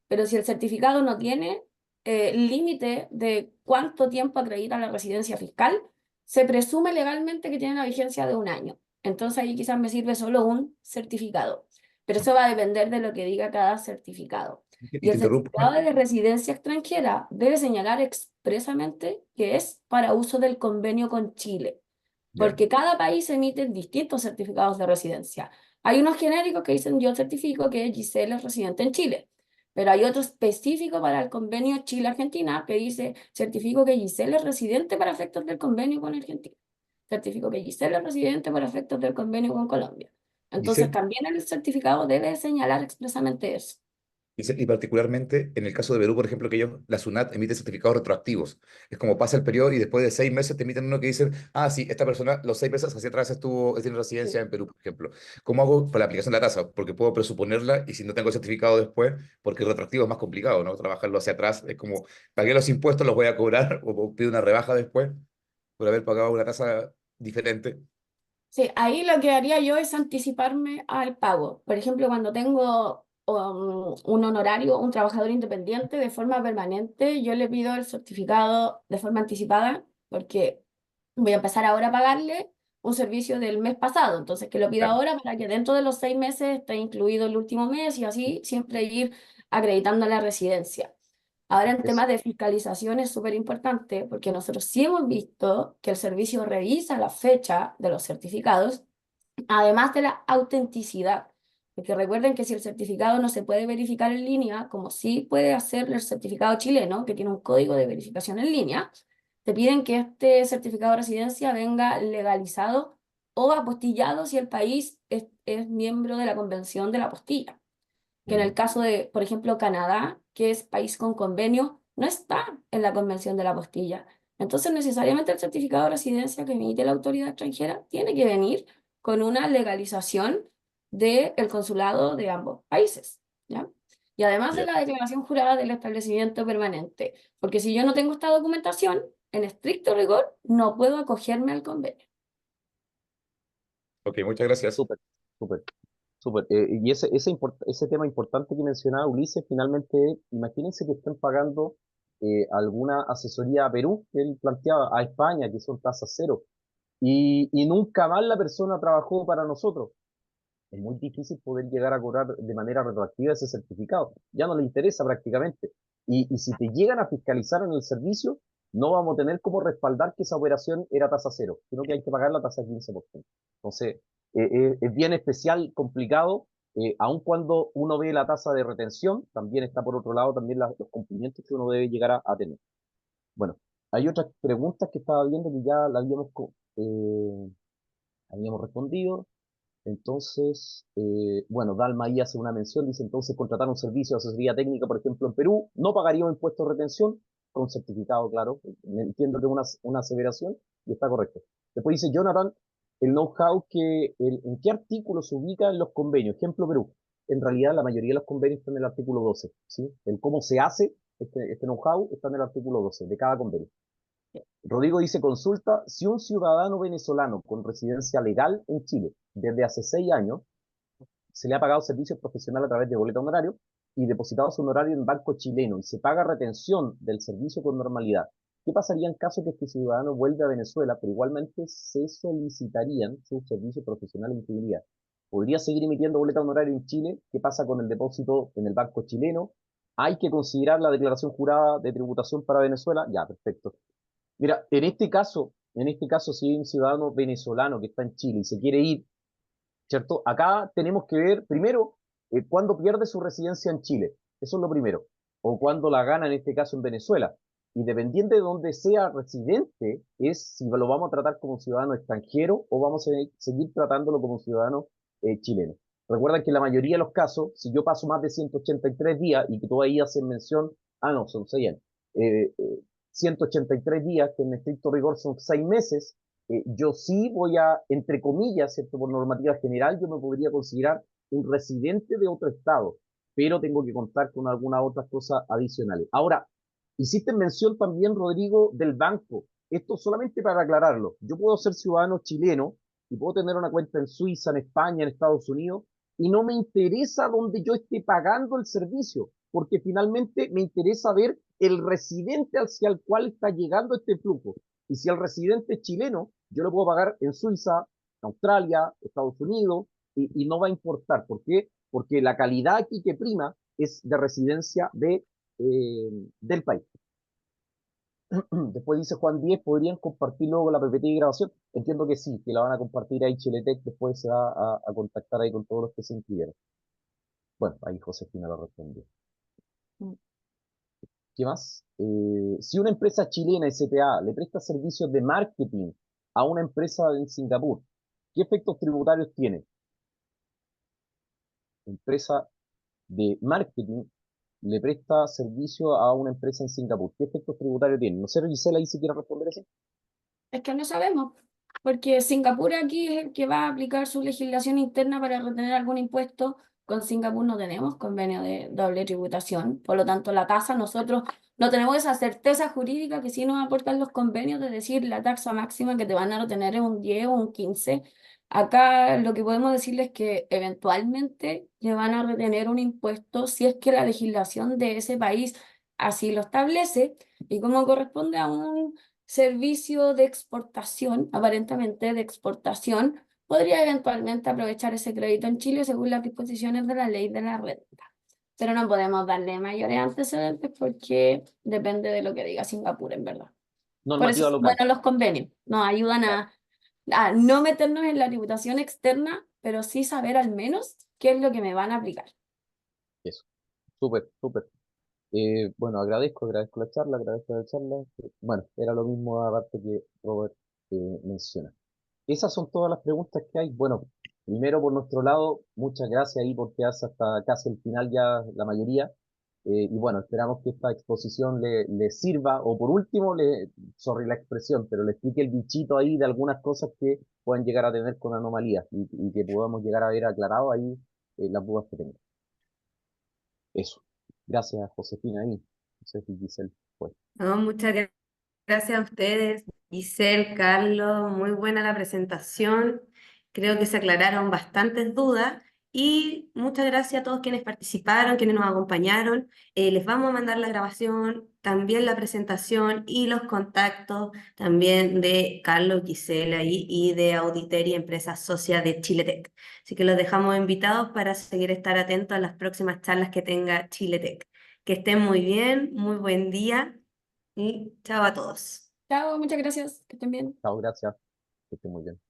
Pero si el certificado no tiene límite de cuánto tiempo acredita la residencia fiscal, se presume legalmente que tiene una vigencia de un año. Entonces ahí quizás me sirve solo un certificado. Pero eso va a depender de lo que diga cada certificado.
Y
Y
te
el
interrumpo.
certificado de residencia extranjera debe señalar expresamente que es para uso del convenio con Chile,
Ya.
porque cada país emite distintos certificados de residencia. Hay unos genéricos que dicen yo certifico que Giselle es residente en Chile, pero hay otro específico para el convenio Chile-Argentina que dice certifico que Giselle es residente para efectos del convenio con Argentina. Certifico que Giselle es residente para efectos del convenio con Colombia. Entonces
Giselle,
también el certificado debe señalar expresamente eso.
Y particularmente en el caso de Perú, por ejemplo, que ellos, la SUNAT emite certificados retroactivos. Es como pasa el periodo y después de 6 meses te emiten uno que dicen, ah, sí, esta persona los 6 meses hacia atrás tiene residencia
Sí.
en Perú, por ejemplo. ¿Cómo hago para la aplicación de la tasa? Porque puedo presuponerla y si no tengo el certificado después, porque el retroactivo es más complicado, ¿no? Trabajarlo hacia atrás es como, pagué los impuestos, los voy a cobrar o pido una rebaja después por haber pagado una tasa diferente.
Sí, ahí lo que haría yo es anticiparme al pago. Por ejemplo, cuando tengo un honorario, un trabajador independiente de forma permanente, yo le pido el certificado de forma anticipada porque voy a empezar ahora a pagarle un servicio del mes pasado. Entonces, que lo pida
Claro.
ahora para que dentro de los 6 meses esté incluido el último mes y así siempre ir acreditando la residencia. Ahora, en
Es,
temas de fiscalización es súper importante porque nosotros sí hemos visto que el servicio revisa la fecha de los certificados, además de la autenticidad. Porque recuerden que si el certificado no se puede verificar en línea, como sí puede hacer el certificado chileno, que tiene un código de verificación en línea, te piden que este certificado de residencia venga legalizado o apostillado si el país es miembro de la Convención de la Apostilla, que en el
mm,
caso de, por ejemplo, Canadá, que es país con convenio, no está en la Convención de la Apostilla. Entonces, necesariamente el certificado de residencia que emite la autoridad extranjera tiene que venir con una legalización del consulado de ambos países, ¿ya? Y además de
Ya.
la declaración jurada del establecimiento permanente, porque si yo no tengo esta documentación, en estricto rigor, no puedo acogerme al convenio.
Ok, muchas gracias.
súper, súper. Súper. Y ese tema importante que mencionaba Ulises, finalmente, imagínense que estén pagando alguna asesoría a Perú, que él planteaba, a España, que son tasas cero, y nunca más la persona trabajó para nosotros. Es muy difícil poder llegar a cobrar de manera retroactiva ese certificado. Ya no le interesa prácticamente. Y si te llegan a fiscalizar en el servicio, no vamos a tener como respaldar que esa operación era tasa cero, sino que hay que pagar la tasa 15%. Entonces, es bien especial, complicado, aun cuando uno ve la tasa de retención, también está por otro lado también los cumplimientos que uno debe llegar a tener. Bueno, hay otras preguntas que estaba viendo que ya la habíamos respondido. Entonces, bueno, Dalma ahí hace una mención, dice entonces contratar un servicio de asesoría técnica, por ejemplo, en Perú, no pagaría un impuesto de retención, con certificado, claro, entiendo que es una aseveración y está correcto. Después dice Jonathan, el know-how en qué artículo se ubica en los convenios, ejemplo Perú. En realidad la mayoría de los convenios están en el artículo 12, ¿sí? El cómo se hace este know-how está en el artículo 12 de cada convenio. Rodrigo dice, consulta, si un ciudadano venezolano con residencia legal en Chile desde hace 6 años se le ha pagado servicios profesionales a través de boleta honorario y depositado su honorario en banco chileno y se paga retención del servicio con normalidad, ¿qué pasaría en caso que este ciudadano vuelva a Venezuela, pero igualmente se solicitarían sus servicios profesionales en Chile? ¿Podría seguir emitiendo boleta honorario en Chile? ¿Qué pasa con el depósito en el banco chileno? ¿Hay que considerar la declaración jurada de tributación para Venezuela? Ya, perfecto. Mira, en este caso, si hay un ciudadano venezolano que está en Chile y se quiere ir, ¿cierto? Acá tenemos que ver primero cuándo pierde su residencia en Chile. Eso es lo primero. O cuándo la gana, en este caso, en Venezuela. Y dependiente de dónde sea residente, es si lo vamos a tratar como ciudadano extranjero o vamos a seguir tratándolo como ciudadano chileno. Recuerda que en la mayoría de los casos, si yo paso más de 183 días y que tú ahí haces mención, no, son 6 años, eh, eh, 183 días, que en estricto rigor son 6 meses, yo sí voy a, entre comillas, ¿cierto? Por normativa general, yo me podría considerar un residente de otro estado, pero tengo que contar con algunas otras cosas adicionales. Ahora, hiciste mención también, Rodrigo, del banco. Esto solamente para aclararlo. Yo puedo ser ciudadano chileno y puedo tener una cuenta en Suiza, en España, en Estados Unidos, y no me interesa donde yo esté pagando el servicio, porque finalmente me interesa ver el residente hacia el cual está llegando este flujo. Y si el residente es chileno, yo lo puedo pagar en Suiza, Australia, Estados Unidos, y no va a importar. ¿Por qué? Porque la calidad aquí que prima es de residencia del país. Después dice Juan 10, ¿podrían compartir luego la PPT de grabación? Entiendo que sí, que la van a compartir ahí Chiletec, después se va a contactar ahí con todos los que se inscribieron. Bueno, ahí Josefina lo respondió. ¿Qué más? Si una empresa chilena SPA le presta servicios de marketing a una empresa en Singapur, ¿qué efectos tributarios tiene? Empresa de marketing le presta servicio a una empresa en Singapur. ¿Qué efectos tributarios tiene? No sé, Gisela, ahí si quiere responder eso.
Es que no sabemos, porque Singapur aquí es el que va a aplicar su legislación interna para retener algún impuesto. Con Singapur no tenemos convenio de doble tributación, por lo tanto la tasa nosotros no tenemos esa certeza jurídica que sí nos aportan los convenios de decir la tasa máxima que te van a retener es un 10 o un 15. Acá lo que podemos decirles es que eventualmente le van a retener un impuesto si es que la legislación de ese país así lo establece y como corresponde a un servicio de exportación, aparentemente de exportación, podría eventualmente aprovechar ese crédito en Chile según las disposiciones de la ley de la renta. Pero no podemos darle mayores antecedentes porque depende de lo que diga Singapur, en verdad. Por eso
Normativa
son
local.
buenos los convenios, nos ayudan
Claro,
a no meternos en la tributación externa, pero sí saber al menos qué es lo que me van a aplicar.
eso. Súper, súper. Bueno, agradezco la charla. Bueno, era lo mismo aparte que Robert menciona. Esas son todas las preguntas que hay. Bueno, primero por nuestro lado, muchas gracias ahí porque hace hasta casi el final ya la mayoría. Y bueno, esperamos que esta exposición le sirva, o por último, sorry la expresión, pero le explique el bichito ahí de algunas cosas que puedan llegar a tener con anomalías y que podamos llegar a ver aclarado ahí las dudas que tengan. Eso. Gracias, Josefina ahí. No sé si Giselle fue.
No, muchas gracias a ustedes, Giselle, Carlos, muy buena la presentación. Creo que se aclararon bastantes dudas y muchas gracias a todos quienes participaron, quienes nos acompañaron. Les vamos a mandar la grabación, también la presentación y los contactos también de Carlos, Gisela y de Auditeri, empresa socia de Chiletec. Así que los dejamos invitados para seguir estar atentos a las próximas charlas que tenga Chiletec. Que estén muy bien, muy buen día. Y chao a todos.
Chao, muchas gracias, que estén bien.
Chao, gracias. Que esté muy bien.